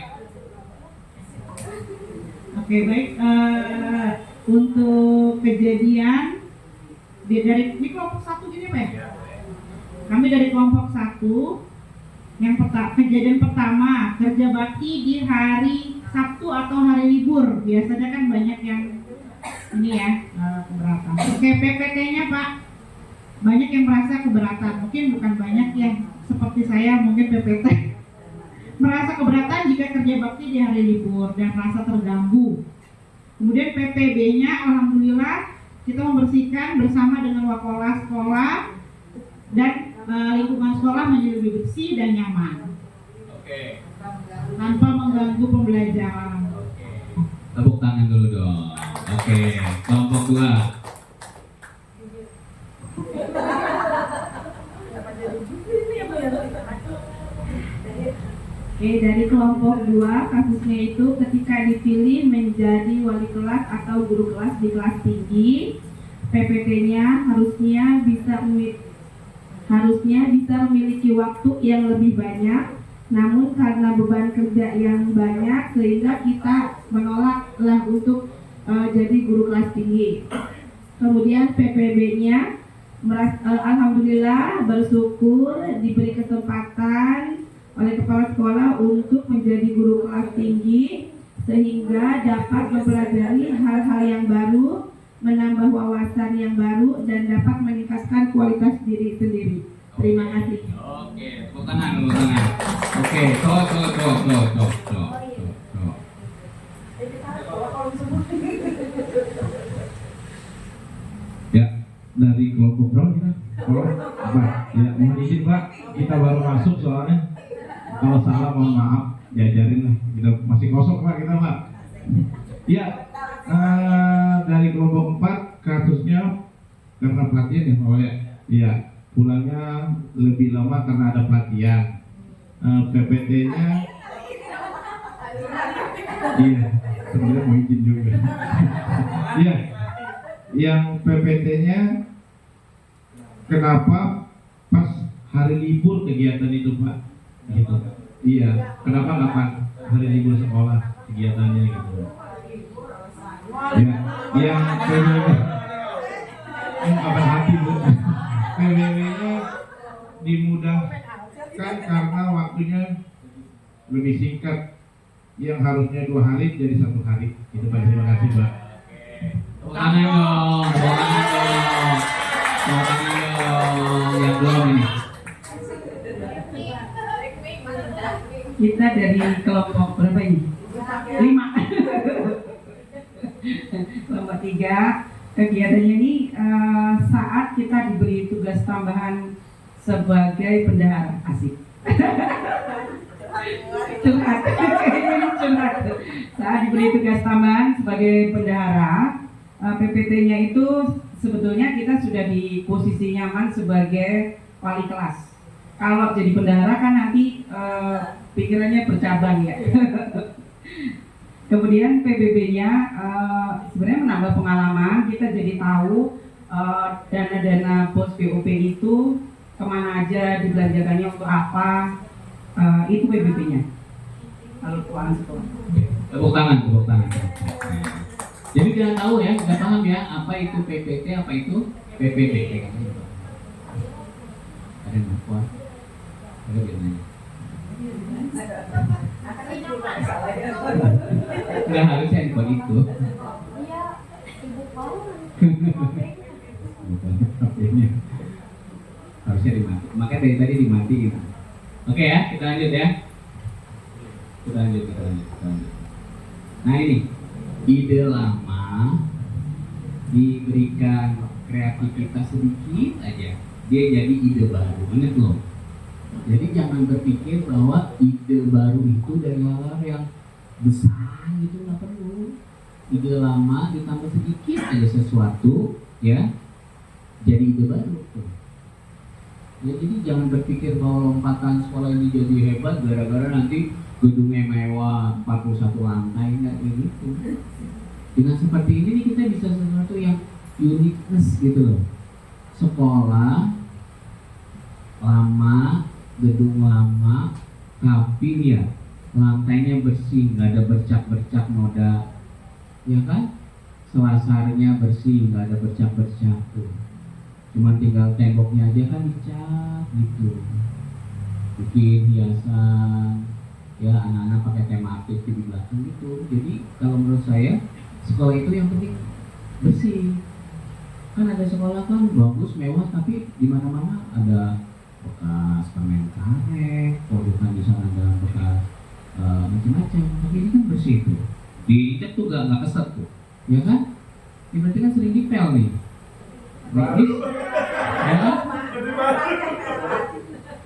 Oke, baik. Untuk kejadian dari ini kelompok satu gini Pak ya? Kami dari kelompok satu. Yang kejadian pertama, kerja bakti di hari Sabtu atau hari libur. Biasanya kan banyak yang ini ya, keberatan. Oke, PPT-nya Pak, banyak yang merasa keberatan. Mungkin bukan banyak yang seperti saya, mungkin PPT merasa keberatan jika kerja bakti di hari libur dan merasa terganggu. Kemudian PPB-nya, alhamdulillah kita membersihkan bersama dengan wakola sekolah dan lingkungan sekolah menjadi lebih bersih dan nyaman. Oke. Tanpa mengganggu pembelajaran. Tepuk tangan dulu dong. Oke, kelompok 2. Oke, dari kelompok 2, kasusnya itu ketika dipilih menjadi wali kelas atau guru kelas di kelas tinggi, PPT-nya harusnya bisa memiliki waktu yang lebih banyak, namun karena beban kerja yang banyak sehingga kita menolaklah untuk jadi guru kelas tinggi. Kemudian PPB-nya alhamdulillah bersyukur diberi kesempatan oleh kepala sekolah untuk menjadi guru kelas tinggi sehingga dapat mempelajari hal-hal yang baru, menambah wawasan yang baru dan dapat meningkatkan kualitas diri sendiri. Terima kasih. Oke, tepuk tangan. Oke, tuh. Ya, dari kelompok berapa kita? Pak, ya mohon izin Pak, kita baru masuk soalnya. Kalau salah mohon maaf, diajarin lah. Kita masih kosong Pak kita Pak. Ya, dari kelompok 4 kasusnya karena pelatihan ya Pak ya. Iya, pulangnya lebih lama karena ada pelatihan. PPT-nya, iya, sebenarnya mau izin juga. Iya, yang PPT-nya kenapa pas hari libur kegiatan itu Pak? Gitu. Iya, kenapa nggak pas hari libur sekolah kegiatannya gitu? Ya, yang PBB, kapan hati Bu? PBB-nya dimudahkan karena waktunya lebih singkat, yang harusnya 2 hari jadi 1 hari. Itu Pak, terima kasih Pak. Tepuk tangan dong, tepuk tangan dong, tepuk tangan dong, yang belum ini. Kita dari kelompok berapa ini? 5. Kelompok 3. Kegiatannya ini saat kita diberi tugas tambahan sebagai bendahara. Asik. Curhat. Curhat. Saat diberi tugas tambahan sebagai bendahara, PPT-nya itu sebetulnya kita sudah di posisi nyaman sebagai wali kelas. Kalau jadi bendahara kan nanti pikirannya bercabang ya. Kemudian PBB-nya sebenarnya menambah pengalaman, kita jadi tahu dana-dana BOS BOP itu kemana aja dibelanjakannya untuk apa, itu PBB-nya. Kalau keuangan sekolah. Tepuk tangan, tepuk tangan. Jadi kita tahu ya, kita paham ya, apa itu PPT, apa itu PPT. Ada yang kuat? Ada yang nanya? Nggak harus handphone itu. Harusnya dimati. Makanya dari tadi dimatiin. Oke ya, kita lanjut ya. Kita lanjut. Nah ini ide lama diberikan kreativitas sedikit aja, dia jadi ide baru. Ingat loh. Jadi jangan berpikir bahwa ide baru itu dari hal yang besar gitu, nggak perlu. Ide lama ditambah sedikit aja sesuatu, ya, jadi ide baru. Ya, jadi jangan berpikir bahwa lompatan sekolah ini jadi hebat gara-gara nanti gedungnya mewah 41 lantai, nggak gitu. Dengan seperti ini nih kita bisa sesuatu yang uniqueness gitu loh. Sekolah lama, gedung lama, tapi ya lantainya bersih, nggak ada bercak-bercak noda, ya kan? Selasarnya bersih, nggak ada bercak-bercak tuh. Cuma tinggal temboknya aja kan dicat gitu, bikin hiasan, ya anak-anak pakai tematik di belakang gitu. Jadi kalau menurut saya sekolah itu yang penting bersih. Kan ada sekolah kan bagus, mewah, tapi di mana-mana ada bekas permen karet, produkan di sana ada bekas macam-macam. Tapi ini kan bersih tuh, diinjak tuh nggak keset tuh, ya kan? Ini berarti kan sering dipel nih. Bagus, ya kan?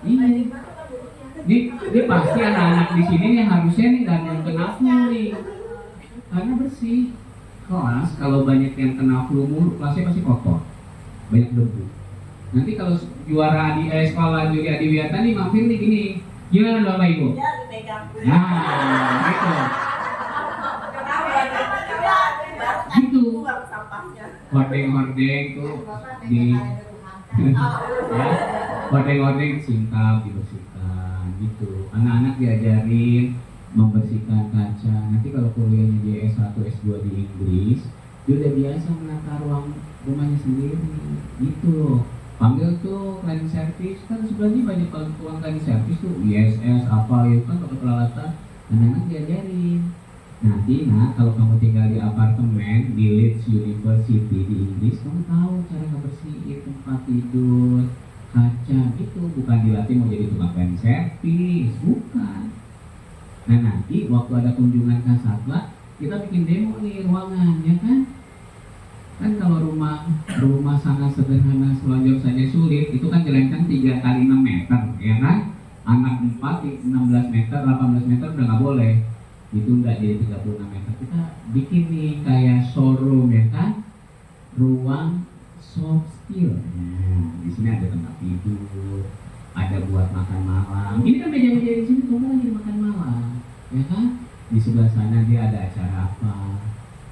Ini pasti anak-anak di sini nih harusnya nih nggak yang kena flu nih, karena bersih. Kelas kalau banyak yang kena flu mulu, kelasnya pasti kotor, banyak debu. Nanti kalau juara di sekolah Juri Adiwiyata nih mampir nih gini, gimana Bapak Ibu? Ya, dipegang. Nah, gitu. Gitu. Hordeng-hordeng tuh di ya, hordeng-hordeng singkap dibersihkan gitu. Anak-anak diajarin membersihkan kaca. Nanti kalau kuliahnya di S1, S2 di Inggris, dia udah biasa menata ruang rumahnya sendiri gitu. Panggil tuh cleaning service, kan sebenarnya banyak tukang cleaning service tuh, ISS apa ya kan, pakai peralatan. Anak-anak diajarin. Nanti kalau kamu tinggal di apartemen di Leeds University di Inggris, kamu tahu cara ngebersihin tempat tidur, kaca gitu. Bukan dilatih mau jadi tukang cleaning service, bukan. Nah nanti waktu ada kunjungan kasatwa, kita bikin demo nih ruangan, ya kan? Kan kalau rumah sangat sederhana, selonjor saja sulit, itu kan jelentang 3 kali 6 meter, ya kan? Anak 4, 16 meter, 18 meter udah nggak boleh. Itu enggak jadi 36 meter. Kita bikin nih kayak showroom, ya kan? Ruang soft skill. Nah, di sini ada tempat tidur, ada buat makan malam. Ini kan meja-meja di sini kamu lagi makan malam, ya kan? di sebelah sana dia ada acara apa,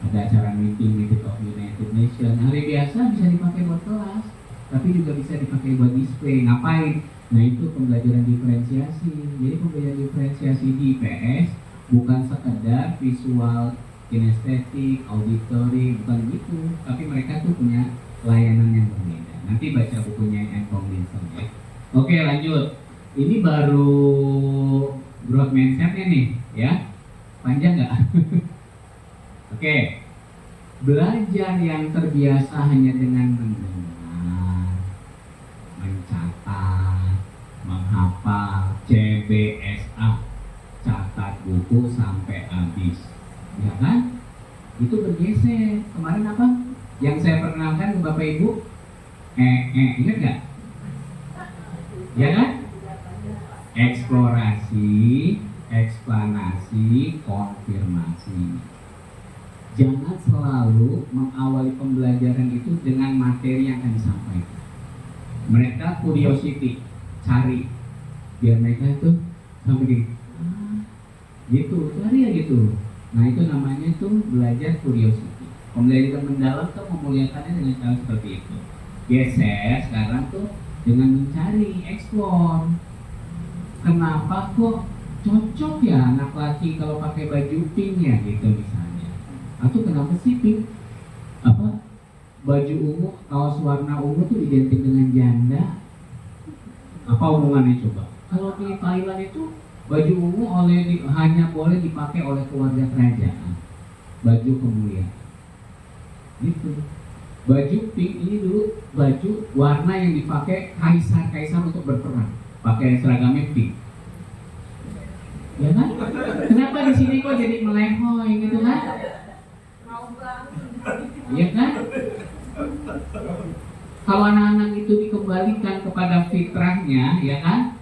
ada acara meeting of United Nations. Hari biasa bisa dipakai buat kelas, tapi juga bisa dipakai buat display. Ngapain? Nah itu pembelajaran diferensiasi. Jadi pembelajaran diferensiasi di IPS bukan sekedar visual, kinestetik, auditory, bukan gitu. Tapi mereka tuh punya layanan yang berbeda. Nanti baca bukunya Anton Wilson ya. Oke lanjut. Ini baru growth mindsetnya nih ya. Panjang nggak? Oke. Belajar yang terbiasa hanya dengan mendengar, mencatat, menghafal, CBSA, catat buku sampai habis, ya kan? Itu bergeser. Kemarin apa? Yang saya perkenalkan ke Bapak Ibu, ingat nggak? Ya kan? Eksplorasi, eksplanasi, konfirmasi. Jangan selalu mengawali pembelajaran itu dengan materi yang akan disampaikan. Mereka curiosity, cari, biar mereka itu sampai gini, gitu, cari ya gitu. Nah itu namanya itu belajar curiosity. Pembelajaran mendalam tuh memuliakannya dengan cara seperti itu. Geser sekarang tuh dengan mencari, explore. Kenapa kok cocok ya anak laki kalau pakai baju pink ya gitu misalnya. Atau kenapa sih pink apa baju ungu, kaos warna ungu tuh identik dengan janda? Apa hubungannya coba? Kalau di Thailand itu baju ungu hanya boleh dipakai oleh keluarga kerajaan, baju kemuliaan. Gitu. Baju pink ini dulu baju warna yang dipakai kaisar-kaisar untuk berperang, pakai seragamnya pink. Ya kan? Kenapa di sini kok jadi melehoy gitu kan? Iya kan? Kalau anak-anak itu dikembalikan kepada fitrahnya, ya kan?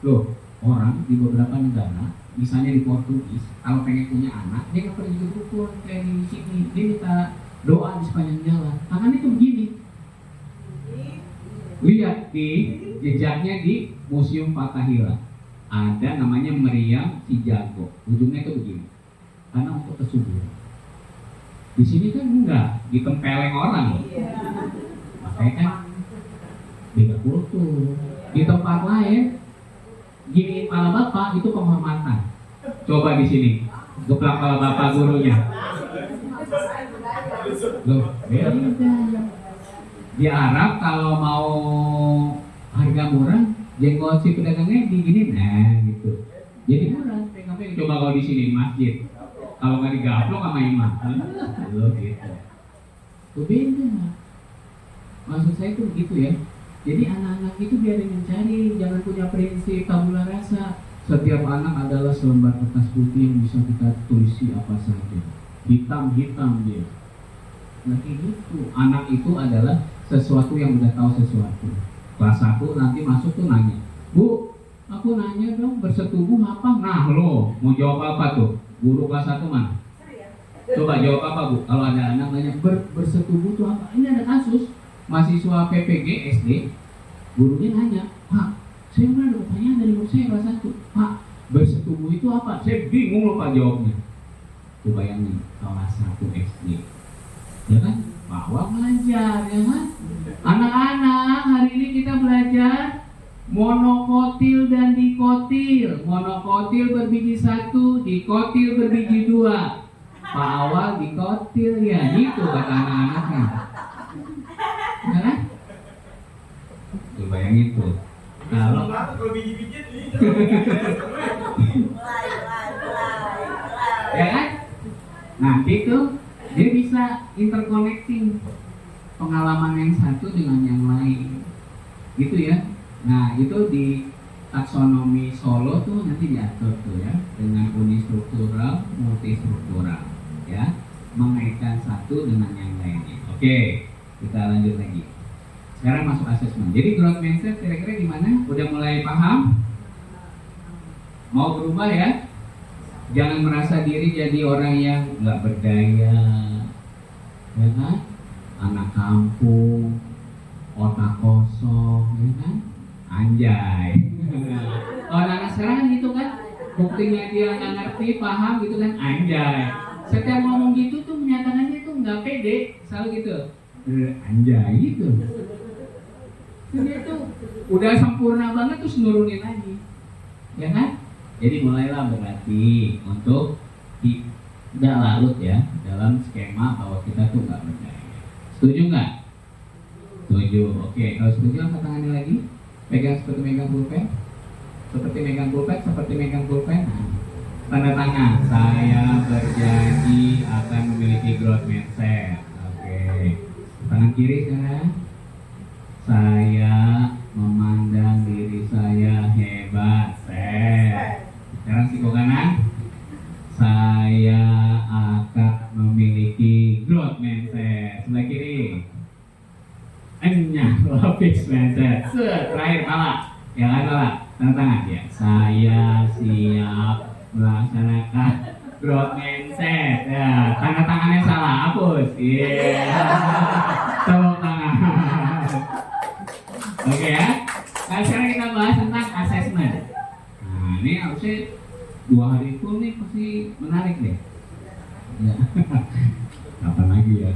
Loh, orang di beberapa negara, misalnya di Portugis, kalau pengen punya anak, dia nggak pergi ke dukun kayak di sini, dia minta doa di sepanjang jalan. Tangannya itu begini. Lihat di jejaknya di Museum Fathahillah. Ada namanya meriam si jago. Ujungnya itu begini. Karena untuk kesuburan. Di sini kan enggak, ditempeleng orang loh. Makanya kan beda kultur. Di tempat lain giniin kepala bapak itu penghormatan. Coba di sini geplak kepala bapak gurunya. Loh, beda. Di Arab kalau mau harga murah, jenggot si pedagangnya diginin, nah gitu. Jadi murah. Coba kalau di sini di masjid, kalau nggak digaplok sama imam, loh gitu. Itu beda. Maksud saya itu begitu ya. Jadi anak-anak itu biarin mencari, jangan punya prinsip tabula rasa. Setiap anak adalah selembar kertas putih yang bisa kita tulisi apa saja. Hitam-hitam dia. Nah gitu. Anak itu adalah sesuatu yang udah tahu sesuatu. Kelas 1 nanti masuk tuh nanya, Bu, aku nanya dong bersetubuh apa? Nah lo mau jawab apa tuh? Guru kelas 1 mana? Coba jawab apa Bu? Kalau ada anak nanya bersetubuh tuh apa? Ini ada kasus mahasiswa PPG SD, gurunya nanya, Pak, saya pernah ada pertanyaan dari murid saya kelas 1, Pak, bersetubuh itu apa? Saya bingung loh Pak jawabnya. Tuh bayangin kelas 1 SD, ya kan? Bahwa belajar, ya kan? Anak-anak, hari ini kita belajar monokotil dan dikotil. Monokotil berbiji 1, dikotil berbiji 2. Pak awal dikotil ya, gitu kata anak-anaknya. Ya kan? Tuh bayangin tuh. Kalau ya kan? Nanti tuh dia bisa interconnecting pengalaman yang satu dengan yang lain, gitu ya. Nah itu di taksonomi Solo tuh nanti diatur tuh ya dengan unistruktural, multistruktural, ya mengaitkan satu dengan yang lainnya. Oke, kita lanjut lagi. Sekarang masuk asesmen. Jadi growth mindset kira-kira gimana? Udah mulai paham? Mau berubah ya? Jangan merasa diri jadi orang yang nggak berdaya, ya kan? Anak kampung, otak kosong, ya kan? Anjay. Kalau anak sekarang kan gitu kan? Buktinya dia nggak ngerti, paham gitu kan, anjay. Setiap ngomong gitu tuh menyatakan dia tuh nggak pede, selalu gitu. Anjay gitu. Dia tuh udah sempurna banget terus nurunin lagi, ya kan? Jadi mulailah berarti untuk tidak larut ya dalam skema bahwa kita tuh nggak percaya. Setuju nggak? Setuju. Oke, kalau setuju angkat tangannya lagi. Pegang seperti megang pulpen. Seperti megang pulpen, seperti megang pulpen. Tanda tangan. Saya berjanji akan memiliki growth mindset. Oke. Tangan kiri sekarang. Saya memandang diri saya hebat. Sekarang siku kanan. Saya akan memiliki growth mindset. Sebelah kiri. Fix mindset. Terakhir pala. Ya kan pala. Tanda tangan ya. Saya siap melaksanakan growth mindset. Ya, tanda tangannya salah, hapus. Iya. Tepuk tangan. Oke ya. Nah, sekarang kita bahas tentang assessment. Nah, ini harusnya 2 hari full nih pasti menarik deh. Ya. Kapan lagi ya?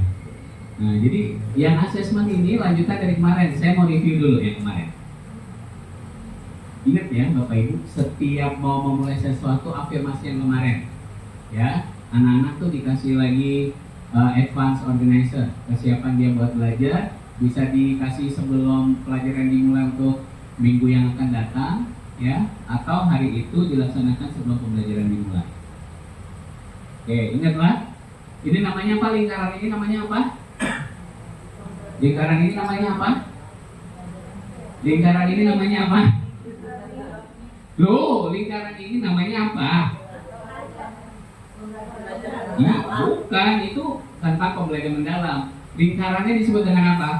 Nah, jadi yang assessment ini lanjutan dari kemarin. Saya mau review dulu yang kemarin. Ingat ya Bapak Ibu, setiap mau memulai sesuatu afirmasi yang kemarin. Ya, anak-anak tuh dikasih lagi advance organizer, kesiapan dia buat belajar, bisa dikasih sebelum pelajaran dimulai untuk minggu yang akan datang, ya, atau hari itu dilaksanakan sebelum pembelajaran dimulai. Oke, ingatlah, ini namanya apa? Lingkaran ini namanya apa? Lingkaran ini namanya apa? Lingkaran ini namanya apa? Loh, lingkaran ini namanya apa? Ya, bukan, itu tentang pembelajaran mendalam. Lingkarannya disebut dengan apa?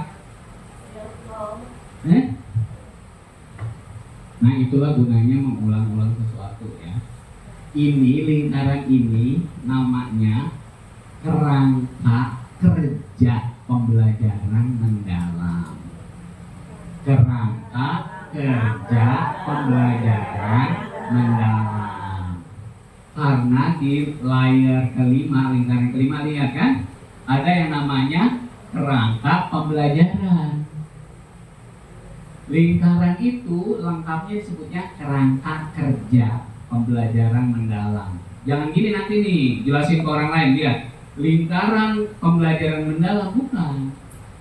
Nah, itulah gunanya mengulang-ulang sesuatu ya. Ini lingkaran ini namanya kerangka kerja pembelajaran mendalam. Kerangka kerja pembelajaran mendalam. Karena di layar kelima, lingkaran kelima, lihat kan, ada yang namanya kerangka pembelajaran. Lingkaran itu lengkapnya disebutnya kerangka kerja pembelajaran mendalam. Jangan gini nanti nih, jelasin ke orang lain, lihat. Lingkaran pembelajaran mendalam, bukan.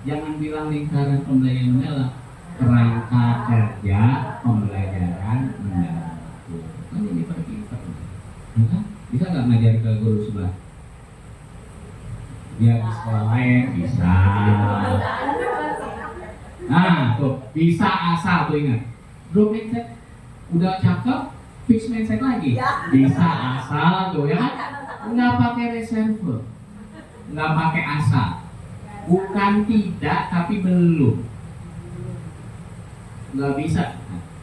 Jangan bilang lingkaran pembelajaran mendalam. Kerangka kerja pembelajaran mendalam. Kan ini pintar. Bisa nggak ngajar ke guru sebelah? Ya di sekolah lain bisa. Nah, tuh bisa asal tuh ingat. Growth mindset udah cakep, fix mindset lagi. Bisa asal tuh ya. Nggak pakai reserve, nggak pakai asal. Bukan tidak, tapi belum. Nggak bisa,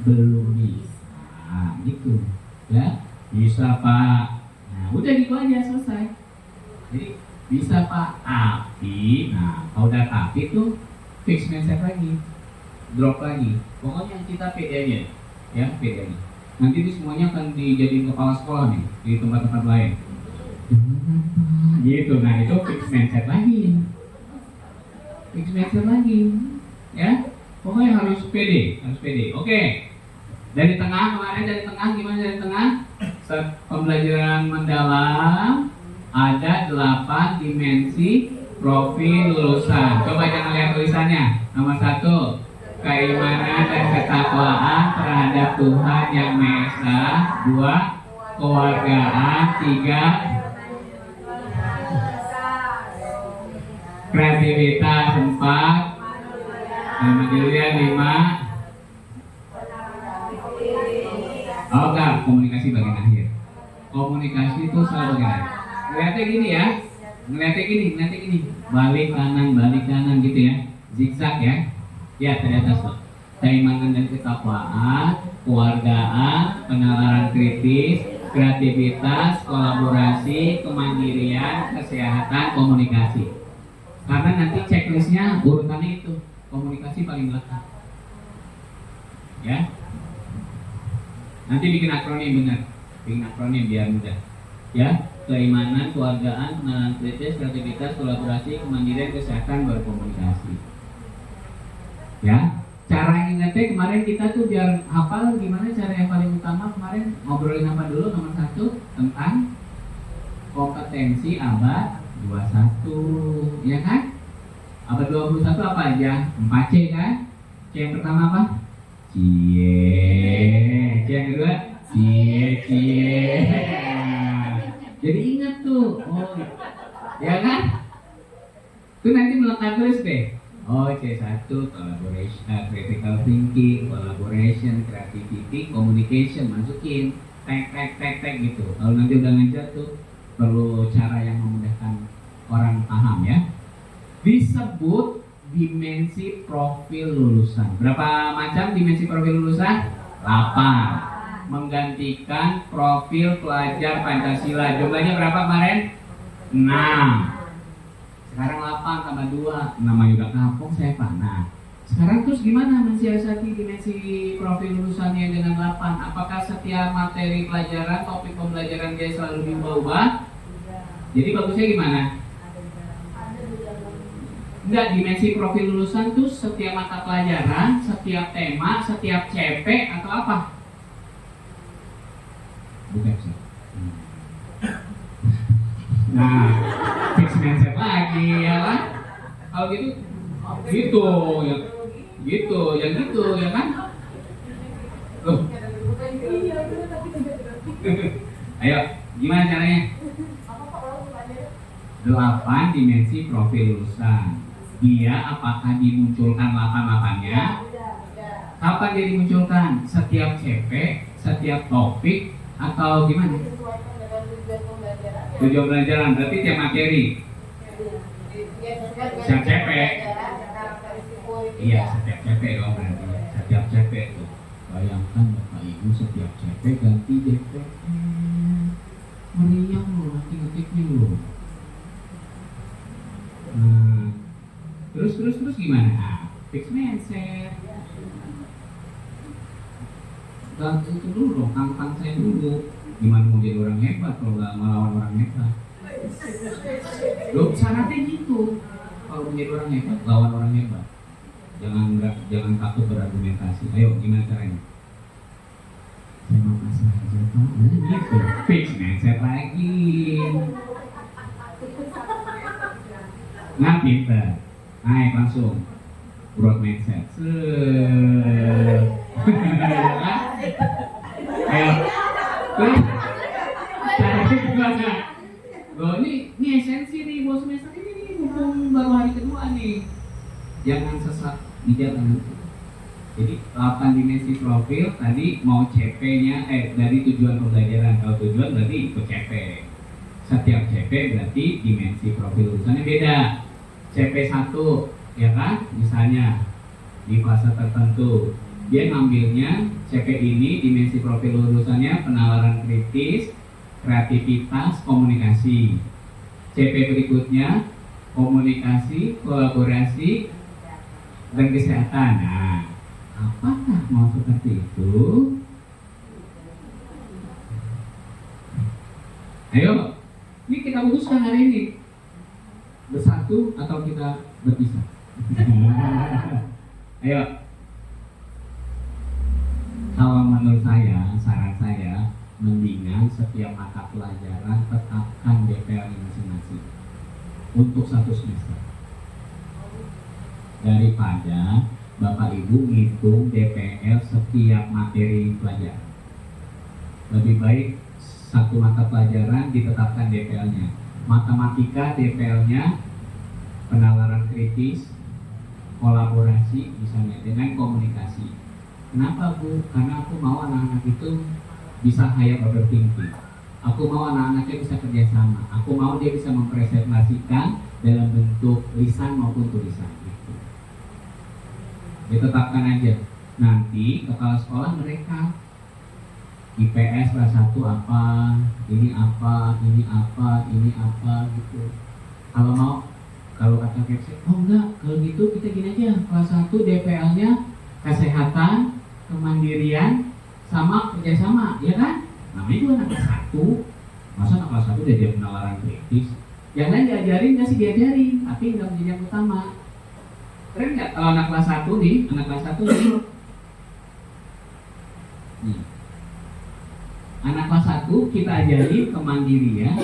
belum bisa. Nah, gitu, ya. Bisa Pak. Nah, udah gitu aja selesai. Jadi bisa Pak, tapi, nah kalau udah tapi tuh fix mindset lagi, drop lagi. Pokoknya kita pede aja, ya pede aja. Nanti itu semuanya akan dijadiin kepala sekolah nih di tempat-tempat lain. Gitu, nah itu fix mindset lagi, fix mindset lagi, ya. Pokoknya harus pede, harus pede. Oke. Dari tengah kemarin, dari tengah gimana dari tengah? Pembelajaran mendalam ada 8 dimensi profil lulusan. Coba jangan lihat tulisannya. Nomor 1, keimanan dan ketakwaan terhadap Tuhan Yang Maha Esa. 2, kewargaan. 3, kreativitas. 4, mandirian. 5, oh enggak, komunikasi bagian akhir. Komunikasi itu selalu bagian akhir. Ngeliatnya gini ya, ngeliatnya gini, balik kanan gitu ya, zigzag ya. Ya, dari atas loh. Keimanan dan ketakwaan, kewargaan, penalaran kritis, kreativitas, kolaborasi, kemandirian, kesehatan, komunikasi. Karena nanti checklistnya urutannya itu, komunikasi paling belakang. Ya. Nanti bikin akronim benar. bikin akronim biar mudah. Ya, keimanan, keluargaan, pengenalan kritis, kreativitas, kolaborasi, kemandirian, kesehatan, berkomunikasi. Ya, cara ingetnya kemarin kita tuh biar hafal gimana cara yang paling utama kemarin ngobrolin apa dulu nomor 1 tentang kompetensi abad 21, ya kan? Abad 21 apa aja? 4C kan? C yang pertama apa? Cie. C yang kedua? Cie. Jadi ingat tuh, oh, ya kan? Itu nanti melekat terus deh. Oh, C1 collaboration, critical thinking, collaboration, creativity, communication, masukin tag gitu. Kalau nanti udah ngajar tuh perlu cara yang memudahkan orang paham ya. Disebut dimensi profil lulusan. Berapa macam dimensi profil lulusan? 8. Menggantikan profil pelajar Pancasila. Jumlahnya berapa kemarin? 6. Sekarang 8 tambah 2. Namanya udah kapok saya panah. Sekarang terus gimana mensiasati dimensi profil lulusannya dengan 8? Apakah setiap materi pelajaran, topik pembelajaran dia selalu diubah-ubah? Jadi bagusnya gimana? Enggak, dimensi profil lulusan tuh setiap mata pelajaran, setiap tema, setiap CP atau apa? Bukan sih. Nah, fix mindset lagi ya kan? Kalau gitu, ya gitu ya kan? Loh. Ayo, gimana caranya? 8 dimensi profil lulusan. Dia apakah dimunculkan 8-8-nya? Kapan dia dimunculkan? Setiap CP, setiap topik, atau gimana? Tujuan pembelajaran, berarti tiap materi. Setiap CP. Iya, setiap CP dong berarti. Setiap CP itu. Bayangkan Bapak Ibu setiap CP ganti DPR. Meriang loh, nanti ngetiknya loh. Nah, terus gimana? Nah, fix mindset. Dan itu dulu dong, tantang saya dulu. Gimana mau jadi orang hebat kalau nggak melawan orang hebat? Loh, syaratnya gitu. Kalau menjadi orang hebat, lawan orang hebat. Jangan takut berargumentasi. Ayo, gimana caranya? Saya mau pasrah aja Pak. Gitu. Fix mindset lagi. Nah, pinter. Naik langsung. Growth mindset. Ayo. Caranya gimana? Loh, ini esensi nih, buat semester ini nih, mumpung baru hari kedua nih. Jangan sesat di jalan. Jadi 8 dimensi profil tadi mau CP-nya dari tujuan pembelajaran. Kalau tujuan berarti ikut CP. Setiap CP berarti dimensi profil lulusannya beda. CP1 ya kan, misalnya di fase tertentu dia ngambilnya CP ini dimensi profil lulusannya penalaran kritis, kreativitas, komunikasi. CP berikutnya komunikasi, kolaborasi, dan kesehatan. Nah, apakah mau seperti itu? Ayo, ini kita putuskan hari ini. Bersatu atau kita berpisah? Ayo. Kalau menurut saya, saran saya, mendingan setiap mata pelajaran tetapkan DPL masing-masing untuk 1 semester. Daripada Bapak Ibu ngitung DPL setiap materi pelajaran. Lebih baik 1 mata pelajaran ditetapkan DPL-nya. Matematika DPL-nya penalaran kritis, kolaborasi misalnya dengan komunikasi. Kenapa Bu? Karena aku mau anak-anak itu bisa higher order thinking. Aku mau anak-anaknya bisa kerjasama. Aku mau dia bisa mempresentasikan dalam bentuk lisan maupun tulisan. Gitu. Ditetapkan aja. Nanti kepala sekolah mereka IPS kelas 1 apa, ini apa, ini apa, ini apa gitu. Kalau kata Kepsi, oh enggak, kalau gitu kita gini aja, kelas 1 DPL-nya kesehatan, kemandirian, sama kerjasama, ya kan? namanya juga anak kelas 1. Masa anak kelas 1 udah jadi penalaran kritis? Yang lain diajarin, nggak sih diajarin, tapi nggak menjadi yang utama. Keren nggak kalau anak kelas 1 nih, anak kelas 1 nih. Anak kelas 1 kita ajarin kemandirian,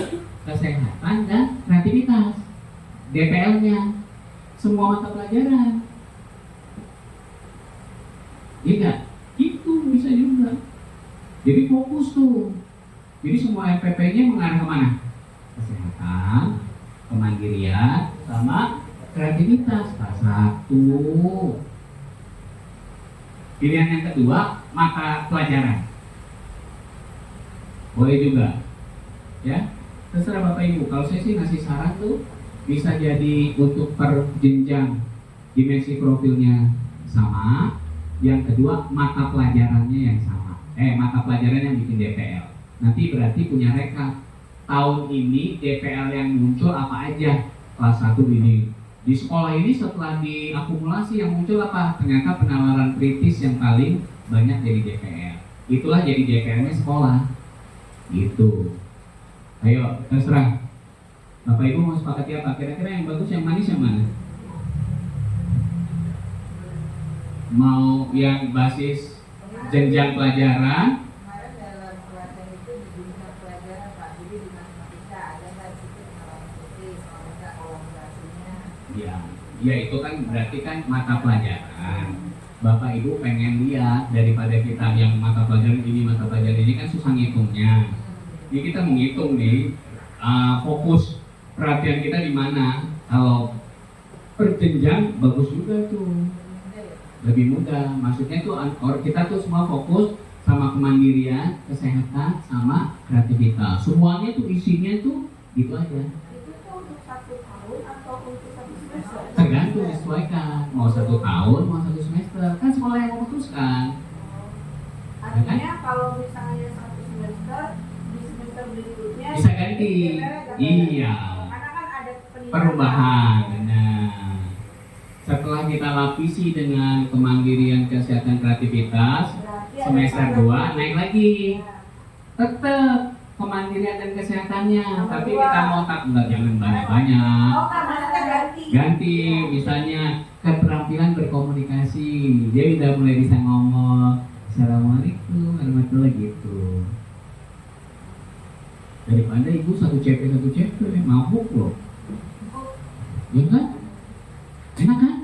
kesehatan, dan kreativitas. DPL-nya, semua mata pelajaran. Iya nggak? Itu bisa juga. Jadi fokus tuh. Jadi semua FPP-nya mengarah kemana? Kesehatan, kemandirian, sama kreativitas. Kelas 1. Pilihan yang kedua, mata pelajaran. Boleh juga, ya. Terserah Bapak Ibu. Kalau saya sih ngasih saran tuh bisa jadi untuk per jenjang dimensi profilnya sama. Yang kedua, mata pelajarannya yang sama. Mata pelajaran yang bikin DPL. Nanti berarti punya rekap. Tahun ini DPL yang muncul apa aja? Kelas 1 ini. Di sekolah ini setelah diakumulasi yang muncul apa? Ternyata penalaran kritis yang paling banyak jadi DPL. Itulah jadi DPL-nya sekolah. Gitu. Ayo, terserah. Bapak Ibu mau sepakati apa? Kira-kira yang bagus yang manis yang mana? Mau yang basis jenjang pelajaran? Kemarin dalam pelatihan itu di jenjang pelajaran Pak, jadi di matematika ada nggak di situ penalaran kritis, kalau nggak kolaborasinya. Ya itu kan berarti kan mata pelajaran. Bapak Ibu pengen lihat daripada kita yang mata pelajaran ini kan susah ngitungnya. Ini kita menghitung nih fokus perhatian kita di mana. Kalau perjenjang bagus juga tuh, lebih mudah. Maksudnya tuh kita tuh semua fokus sama kemandirian, kesehatan, sama kreativitas. Semuanya tuh isinya tuh gitu aja. Itu tuh untuk 1 tahun atau untuk 1 semester? Tergantung disesuaikan. Mau 1 tahun, mau 1 semester. Kan sekolah yang memutuskan. Artinya kalau misalnya 1 semester, di semester berikutnya Bisa ganti. Iya. Karena kan ada peningkatan. Perubahan. Nah, setelah kita lapisi dengan kemandirian, kesehatan, kreativitas, Berarti ada semester peningkatan. 2 naik lagi. Ya. Tetap kemandirian dan kesehatannya, tapi kita mau enggak, jangan banyak-banyak. Oh, karena kita ganti. Ganti, misalnya keterampilan berkomunikasi. Dia udah mulai bisa ngomong Assalamualaikum warahmatullahi gitu. Daripada ibu satu CP mabuk loh. Ya kan? Enak kan?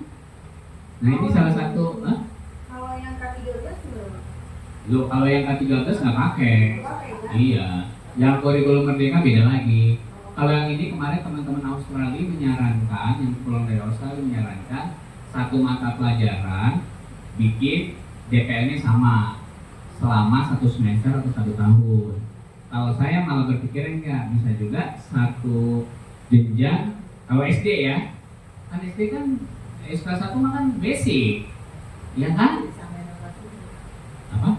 Nah ini salah satu. Kalau yang K13 belum. Loh, kalau yang K13 nggak pakai. Pakai kan? Iya. Yang kurikulum merdeka beda lagi. Kalau yang ini kemarin teman-teman Australia menyarankan, yang pulang dari Australia menyarankan satu mata pelajaran bikin DPL-nya sama selama 1 semester atau 1 tahun. Kalau saya malah berpikir enggak, bisa juga satu jenjang. Kalau SD ya, kan SD kan kelas 1 mah kan basic, ya kan? Sampai nomor 7. Apa?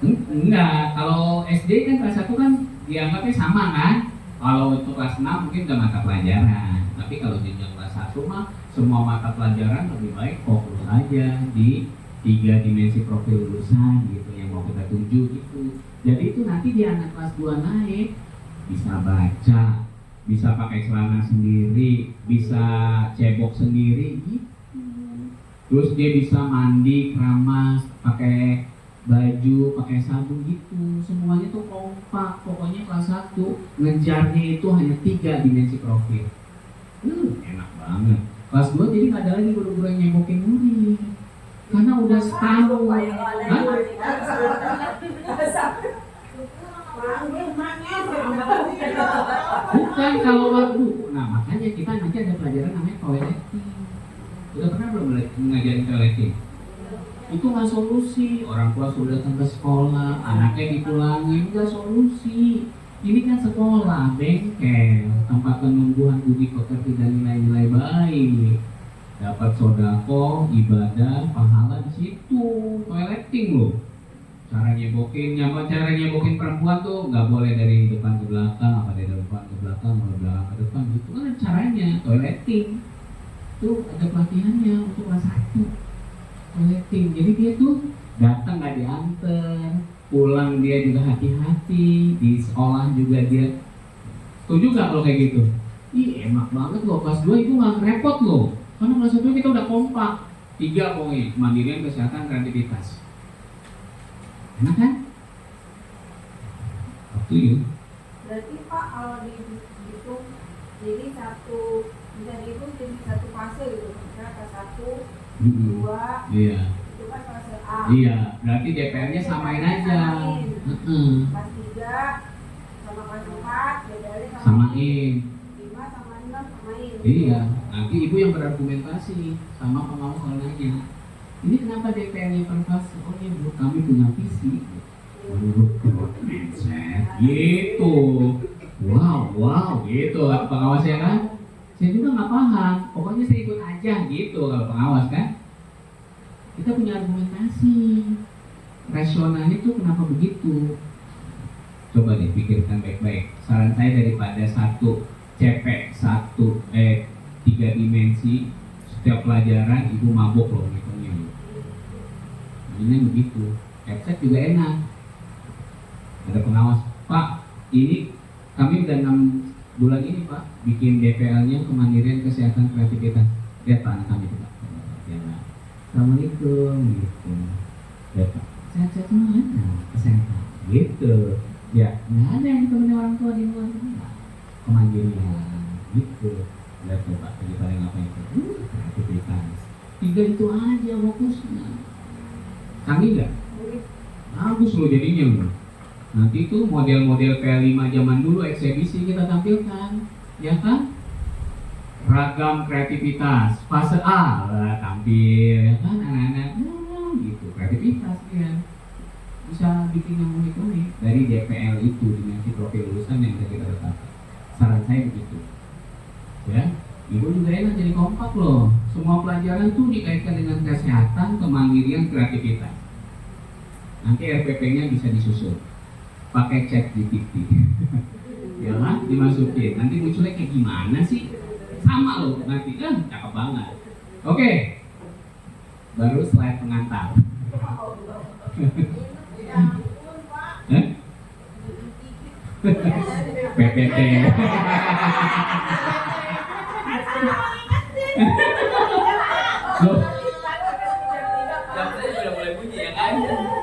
Enggak, kalau SD kan kelas 1 kan dianggapnya sama kan? Kalau untuk kelas 6 mungkin udah mata pelajaran. Tapi kalau jenjang kelas 1 mah semua mata pelajaran lebih baik fokus aja di 3 dimensi profil lulusan gitu yang mau kita tuju gitu. Jadi itu nanti di anak kelas 2 naik bisa baca, bisa pakai celana sendiri, bisa cebok sendiri gitu. Terus dia bisa mandi, keramas, pakai baju, pakai sabun gitu. Semuanya tuh kompak. Pokoknya kelas 1 ngejarnya itu hanya 3 dimensi profil. Enak banget. Kelas 2 jadi nggak ada lagi guru-guru yang nyebokin murid. Karena udah setahun. Hah? Bukan kalau waktu. Nah makanya kita nanti ada pelajaran namanya toileting. Udah pernah belum ngajarin toileting? Itu nggak solusi. Orang tua sudah datang ke sekolah, anaknya dipulangin, nggak solusi. Ini kan sekolah, bengkel, tempat penumbuhan budi pekerti dan nilai-nilai baik. Dapat sodako, ibadah, pahala di situ. Toileting loh. Cara nyebokin perempuan tuh nggak boleh dari depan ke belakang, apa dari depan ke belakang, dari belakang ke depan gitu kan caranya. Toileting tuh ada pelatihannya untuk kelas 1. Toileting, jadi dia tuh datang nggak diantar, pulang dia juga hati-hati, di sekolah juga dia. Setuju gak kalau kayak gitu? Ih enak banget loh, kelas 2 itu gak repot loh. Karena kelas 1 kita udah kompak. 3 pokoknya, kemandirian, kesehatan, kreativitas. Enak kan? Waktu itu. Berarti Pak kalau dihitung jadi satu bisa dihitung jadi satu fase gitu, misalnya kelas 1, 2, Iya. itu kan fase A. Iya, berarti DPR-nya samain aja. Kelas 3 sama kelas 4 bedanya Samain. 5 sama 6 samain. Iya, nanti ibu yang berargumentasi sama pengawas lainnya. Ini kenapa DPR-nya per fase? Oh iya bu, kami punya visi. Menurut growth mindset, gitu. Wow, gitu pengawasnya kan? Saya juga nggak paham. Pokoknya saya ikut aja gitu kalau pengawas kan. Kita punya argumentasi. Rasionalnya itu kenapa begitu? Coba deh pikirkan baik-baik. Saran saya daripada satu CP, 3 dimensi setiap pelajaran ibu mabuk loh ngitungnya. Ini begitu. Website juga enak. Ada pengawas, Pak, ini kami udah 6 bulan ini Pak bikin DPL-nya kemandirian, kesehatan, kreativitas. Lihat Pak anak kami Pak. Ya, Assalamualaikum gitu. Ya Pak, sehat-sehat semua kan? Kesehatan gitu. Ya, nggak ada yang ditemenin orang tua di luar sana. Kemandirian gitu. Lihat tuh Pak, tadi paling apa itu? Kreativitas. 3 itu aja fokusnya. Canggih nggak? Bagus loh jadinya loh. Nanti tuh model-model P5 zaman dulu eksebisi kita tampilkan, ya kan? Ragam kreativitas, fase A lah tampil, ya kan anak-anak, gitu kreativitas ya. Bisa bikin yang unik-unik dari DPL itu dimensi profil lulusan yang kita tetapkan. Saran saya begitu, ya. Ibu juga enak jadi kompak loh. Semua pelajaran tuh dikaitkan dengan kesehatan, kemandirian, kreativitas. Nanti RPP-nya bisa disusun pakai ChatGPT. Ya kan, dimasukin. Nanti munculnya kayak gimana sih? Sama loh nanti kan, cakep banget. Oke. Baru slide pengantar. PPT. Loh, jam saya sudah mulai bunyi ya kan?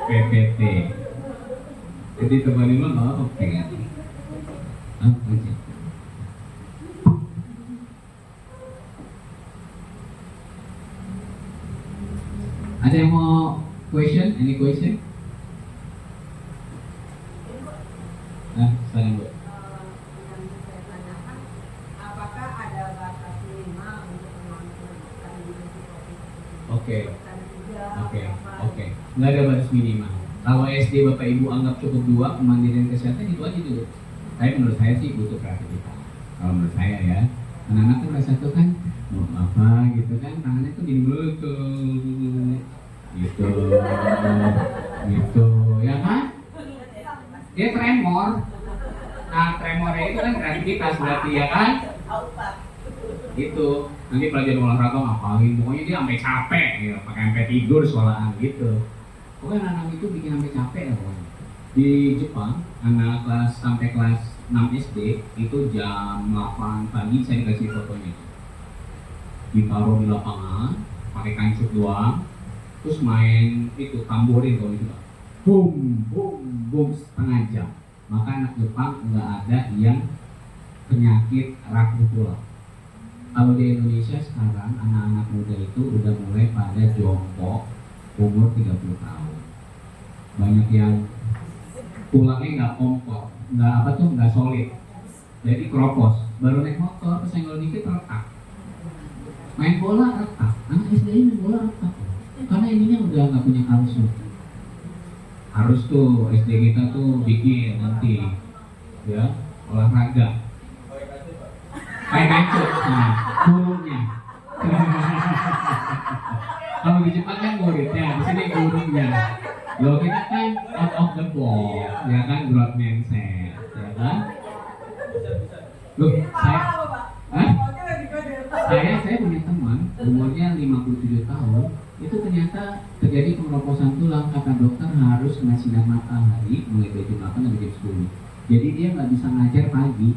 PPT. Jadi teman-teman nggak apa pengen apa aja. Ada yang mau question? Any question? Silakan Bu. Yang saya tanyakan, apakah ada batas minimal untuk melanjutkan dimensi profil? Oke. Nggak ada batas minimal. Kalau SD Bapak Ibu anggap cukup 2, kemandirian kesehatan itu aja dulu. Tapi menurut saya sih butuh kreativitas. Kalau menurut saya ya, anak-anak kan kelas 1 kan mau apa gitu kan, tangannya tuh gini dulu tuh, gitu, ya kan? Dia tremor. Nah tremornya itu kan kreativitas berarti ya kan? Gitu. Nanti pelajaran olahraga ngapain? Pokoknya dia sampai capek, ya, pakai sampai tidur sekolahan gitu. Pokoknya anak-anak itu bikin sampai capek ya pokoknya. Di Jepang, anak kelas sampai kelas 6 SD itu jam 8 pagi saya dikasih fotonya. Ditaruh di lapangan, pakai kancut doang, terus main itu tamborin kalau gitu. Boom, setengah jam. Maka anak Jepang nggak ada yang penyakit raku tulang. Kalau di Indonesia sekarang anak-anak muda itu udah mulai pada jongkok umur 30 tahun. Banyak yang tulangnya nggak kompor, nggak solid. Jadi kropos. Baru naik motor, kesenggol dikit retak. Main bola retak. Anak SD main bola retak. Karena ininya udah nggak punya kalsium. Harus tuh SD kita tuh bikin nanti, ya olahraga. Kayak kancut, nah, gurunya. Kalau di Jepang kan muridnya, di sini gurunya. Loh kita kan out of the box, ya kan growth mindset, ya kan? Loh, saya punya teman umurnya 57 tahun, itu ternyata terjadi pengeroposan tulang. Kata dokter harus kena sinar matahari mulai dari jam 8 sampai jam 10. Jadi dia nggak bisa ngajar pagi.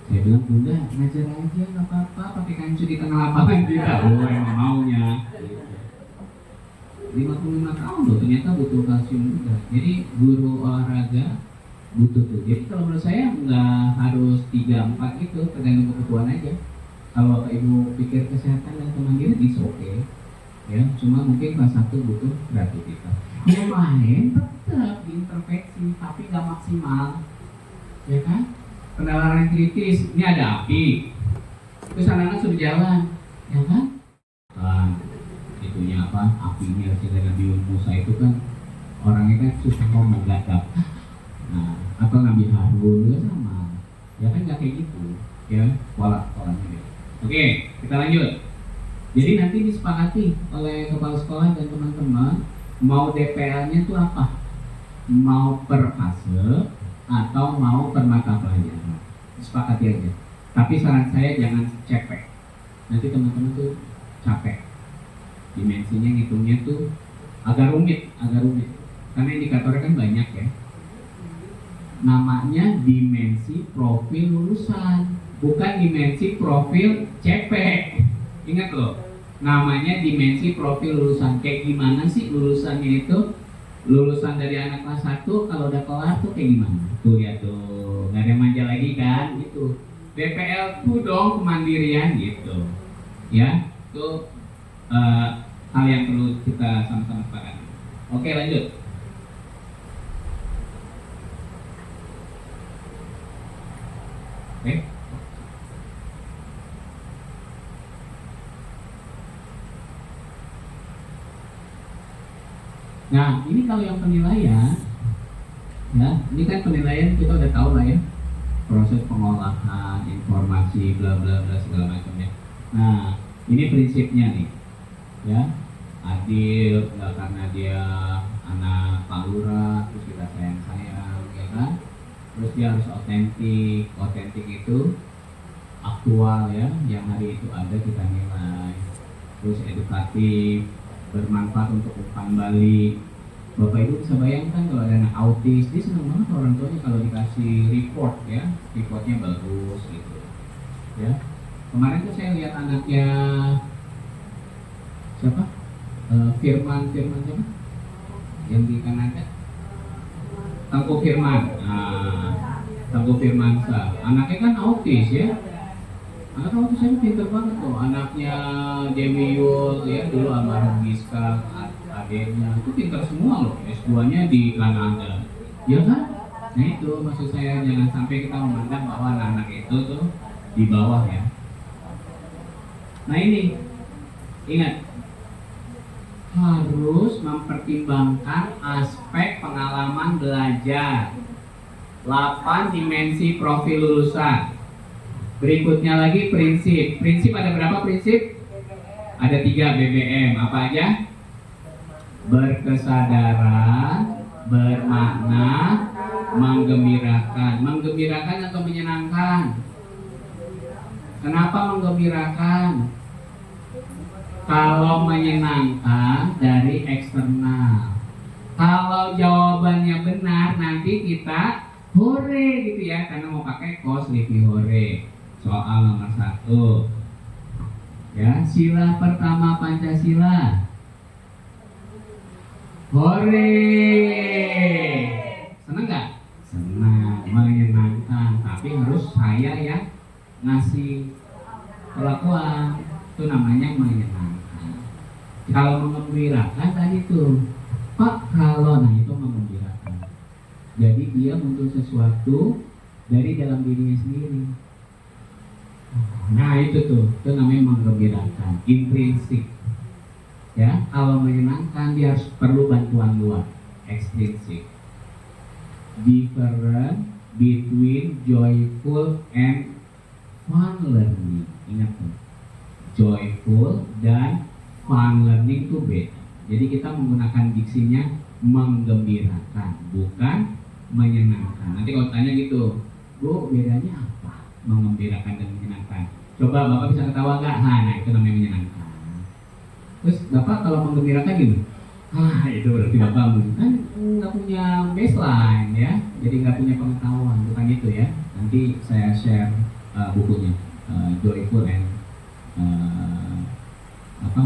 Saya bilang, Bunda ngajar aja nggak apa-apa, pakai kancu di tengah lapangan. Tidak, oh emang maunya. 55 tahun loh, ternyata butuh kalsium juga. Jadi guru olahraga butuh tuh. Jadi kalau menurut saya nggak harus 3-4 gitu, tergantung kebutuhan aja. Kalau Bapak Ibu pikir kesehatan dan kemandirian, it's okay. Ya, cuma mungkin kelas 1 butuh kreativitas. Yang lain tetap diintervensi, tapi nggak maksimal, ya kan? Penalaran kritis, ini ada api, terus anak-anak sudah jalan, ya kan? Kan, itunya apa? Apinya hasilnya Nabi Musa itu kan orangnya kan susah ngomong, gagap. Nah, atau Nabi Harun juga sama, ya kan nggak kayak gitu, ya polanya gitu. Oke, kita lanjut. Jadi nanti disepakati oleh kepala sekolah dan teman-teman mau DPL-nya itu apa? Mau per fase atau mau per mata pelajaran. Disepakati aja. Tapi saran saya jangan cepek. Nanti teman-teman tuh capek. Dimensinya ngitungnya tuh agak rumit. Karena indikatornya kan banyak ya. Namanya dimensi profil lulusan, bukan dimensi profil cepek. Ingat loh, namanya dimensi profil lulusan. Kayak gimana sih lulusannya itu? Lulusan dari anak kelas 1 kalau udah kelar tuh kayak gimana? Tuh lihat tuh, gak ada yang manja lagi kan? Gitu. DPL tuh dong kemandirian gitu. Ya, itu hal yang perlu kita sama-sama sepakati. Oke, lanjut. Oke. Nah, ini kalau yang penilaian, ya, ini kan penilaian kita udah tahu lah ya, proses pengolahan informasi, bla bla bla segala macamnya. Nah, ini prinsipnya nih, ya, adil, nggak karena dia anak Pak Lurah terus kita sayang, ya kan? Terus dia harus otentik itu aktual ya, yang hari itu ada kita nilai. Terus edukatif, bermanfaat untuk umpan balik. Bapak Ibu bisa bayangkan kalau ada anak autis, dia senang banget orang tuanya kalau dikasih report ya, reportnya bagus gitu. Ya, kemarin tuh saya lihat anaknya siapa? Firman siapa? Yang di Kanada? Tangguh Firman. Tangguh Firmansa. Anaknya kan autis ya. Anak autis saya pintar banget tuh. Anaknya Dewi Yul ya, dulu almarhum Giska, adiknya itu pintar semua loh. S2-nya di Kanada. Ya kan? Nah itu maksud saya, jangan sampai kita memandang bahwa anak-anak itu tuh di bawah ya. Nah ini, ingat, harus mempertimbangkan aspek pengalaman belajar. 8 dimensi profil lulusan. Berikutnya lagi prinsip. Prinsip ada berapa prinsip? Ada 3 BBM. Apa aja? Berkesadaran, bermakna, menggembirakan. Menggembirakan atau menyenangkan? Kenapa menggembirakan? Kalau menyenangkan dari eksternal. Kalau jawabannya benar, nanti kita hore gitu ya, karena mau pakai kos Livi hore. Soal nomor 1 ya, sila pertama Pancasila. Hore. Seneng gak? Senang, menyenangkan. Tapi harus saya yang ngasih perlakuan. Itu namanya menyenangkan. Kalau mengembirakan tadi tuh, Pak, kalau nah itu mengembirakan. Jadi dia muncul sesuatu dari dalam dirinya sendiri. Nah itu namanya menggembirakan, intrinsik. Ya, kalau menyenangkan dia harus perlu bantuan luar, ekstrinsik. Different between joyful and fun learning. Ingat tuh, joyful dan fun learning itu beda. Jadi kita menggunakan diksinya menggembirakan, bukan menyenangkan. Nanti kalau tanya gitu, Bu, bedanya apa? Mengembirakan dan menyenangkan. Coba Bapak bisa ketawa nggak? Nah itu namanya menyenangkan. Terus Bapak kalau menggembirakan gimana? Itu berarti Bapak kan nggak punya baseline ya, jadi nggak punya pengetahuan, bukan itu ya. Nanti saya share bukunya, Joyful and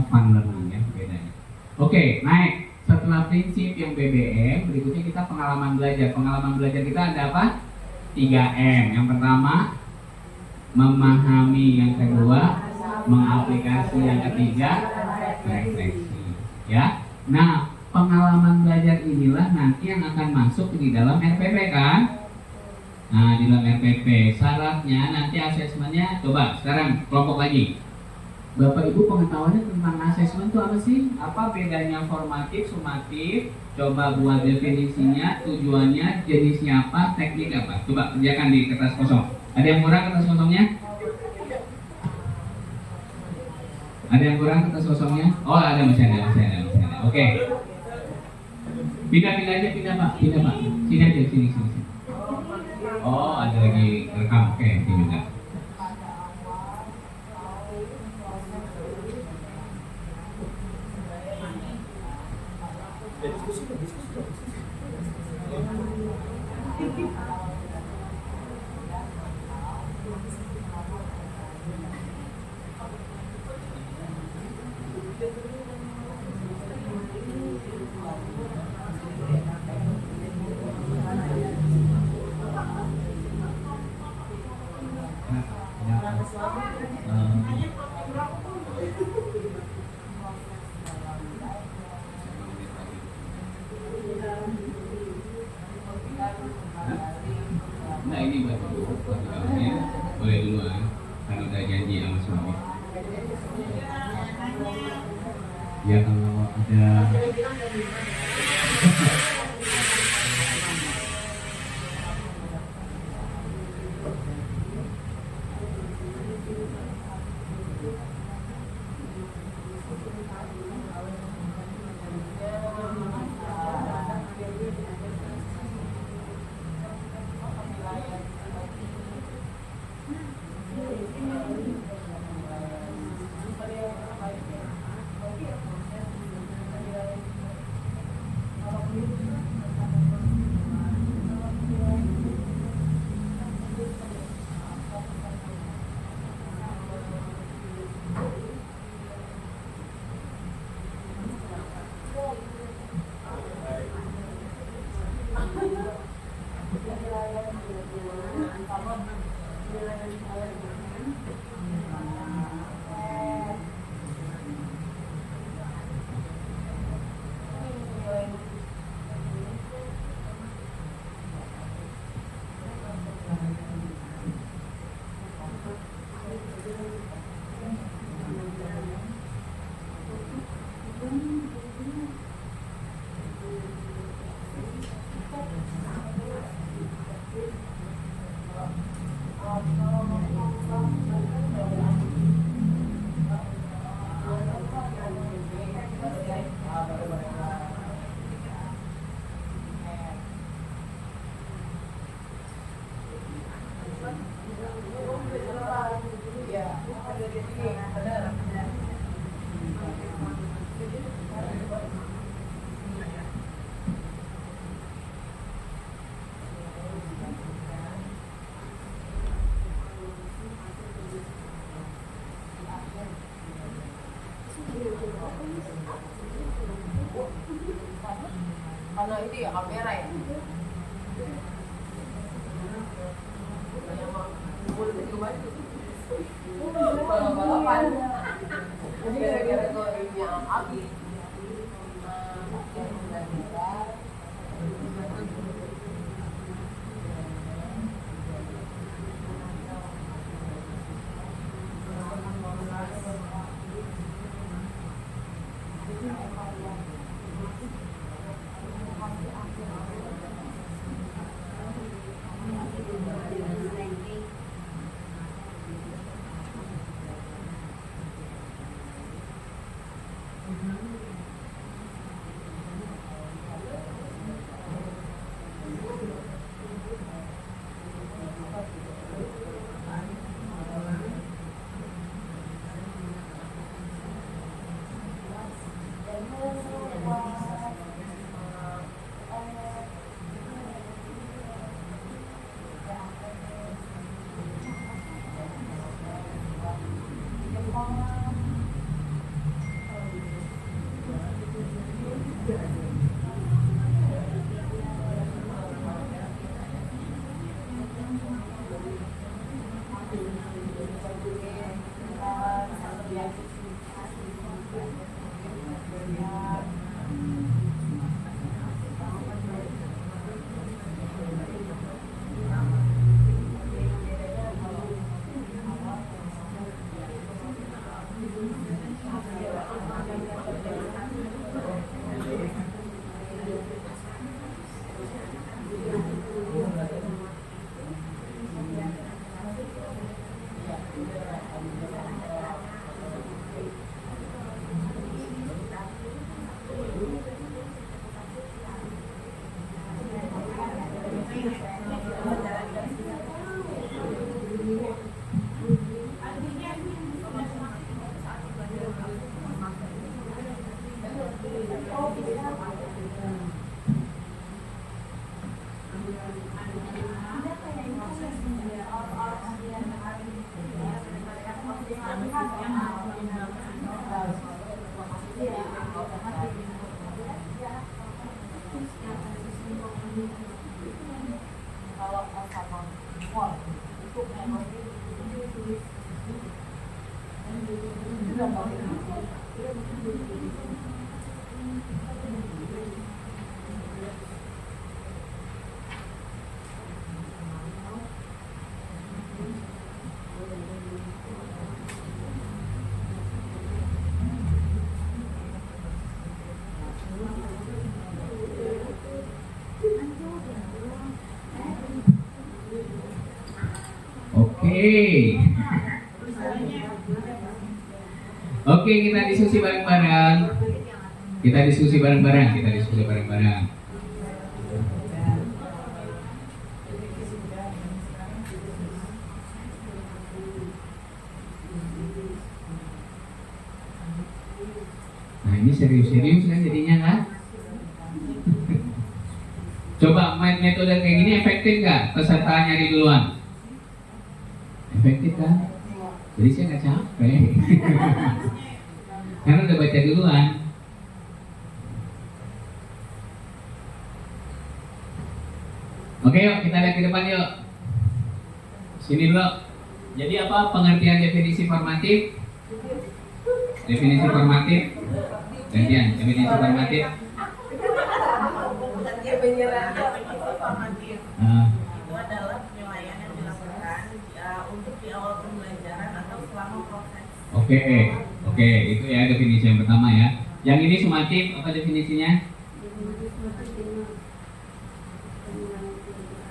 Fun Learning ya, bedanya. Oke, naik. Setelah prinsip yang BBM, berikutnya kita pengalaman belajar. Pengalaman belajar kita ada apa? 3M. Yang pertama, memahami. Yang kedua, mengaplikasi. Yang ketiga, refleksi. Ya. Nah, pengalaman belajar inilah nanti yang akan masuk di dalam RPP kan? Nah, di dalam RPP syaratnya nanti asesmennya, coba sekarang kelompok lagi. Bapak Ibu pengetahuannya tentang asesmen itu apa sih? Apa bedanya formatif, sumatif? Coba buat definisinya, tujuannya, jenisnya apa, teknik apa? Coba kerjakan di kertas kosong. Ada yang kurang kertas kosongnya? Ada yang kurang kertas kosongnya? Oh, ada, masih ada. Oke. Pindah aja, pindah Pak. Sini aja, sini. Oh, ada lagi rekam. Oke, ini juga. Nah ini buat dulu, boleh duluan, karena udah janji sama suami. Ya kalau ada. Karena itu ya kamera ya. Balapan. Gara-gara gue ini yang habis. Oke, kita diskusi bareng-bareng. Kita diskusi bareng-bareng. Nah, ini serius-serius kan jadinya kan? Coba main metode kayak gini efektif nggak? Peserta nyari duluan. Efektif kan? Jadi saya nggak capek. Karena udah baca duluan. Oke, yuk kita lihat ke depan yuk. Sini dulu. Jadi apa pengertian definisi formatif? Definisi formatif. Gantian, definisi formatif. Itu adalah penilaian yang dilakukan untuk di awal pembelajaran atau selama proses. Oke, itu ya definisi yang pertama ya. Yang ini sumatif, apa definisinya?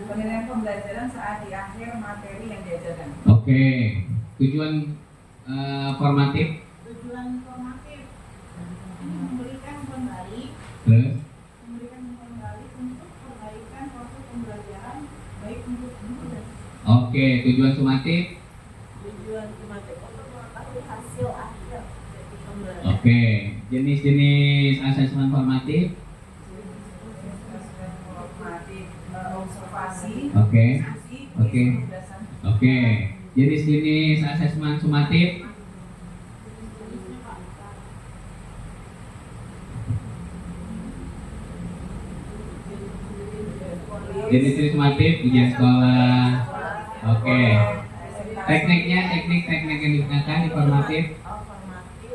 Penilaian pembelajaran saat di akhir materi yang diajarkan. Oke, tujuan formatif. Tujuan formatif ini memberikan kembali Terus? untuk perbaikan proses pembelajaran baik untuk guru dan Oke, tujuan sumatif. tujuan formatif untuk mengetahui hasil akhir dari pembelajaran. Oke, jenis-jenis asesmen formatif. Observasi, Oke. diskusi, Oke. penugasan. Oke, jenis-jenis asesmen sumatif. Jenis-jenis sumatif ujian sekolah. Oke. Teknik yang digunakan di formatif. Formatif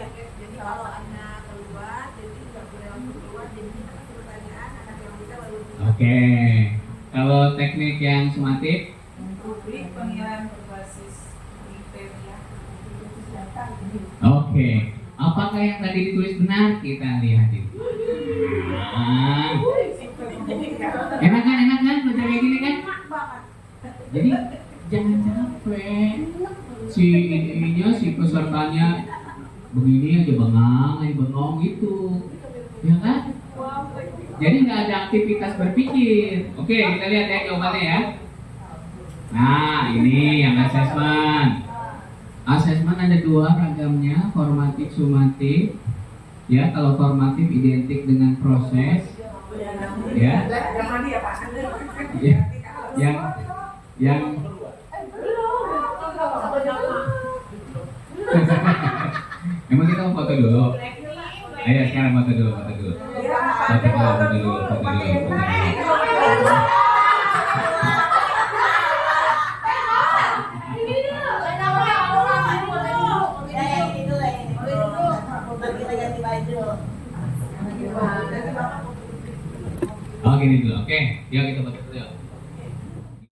itu jadi kalau anak keluar jadi nggak boleh langsung keluar, jadi kita kasih pertanyaan, anak yang bisa baru Oke. Kalau teknik yang sumatif. Rubrik penilaian berbasis kriteria. Oke. Apakah yang tadi ditulis benar? Kita lihat itu. Enak kan belajar kayak gini kan? Jadi jangan capek. Si pesertanya begini aja bengong gitu, ya kan? Jadi nggak ada aktivitas berpikir. Oke, kita lihat ya jawabannya ya. Nah, ini yang asesmen. Asesmen ada dua ragamnya, formatif, sumatif. Ya, kalau formatif identik dengan proses. Ya. Yang Emang kita mau foto dulu? Ayo sekarang foto dulu. Foto dulu. Oh gini dulu, oke. Yuk kita foto.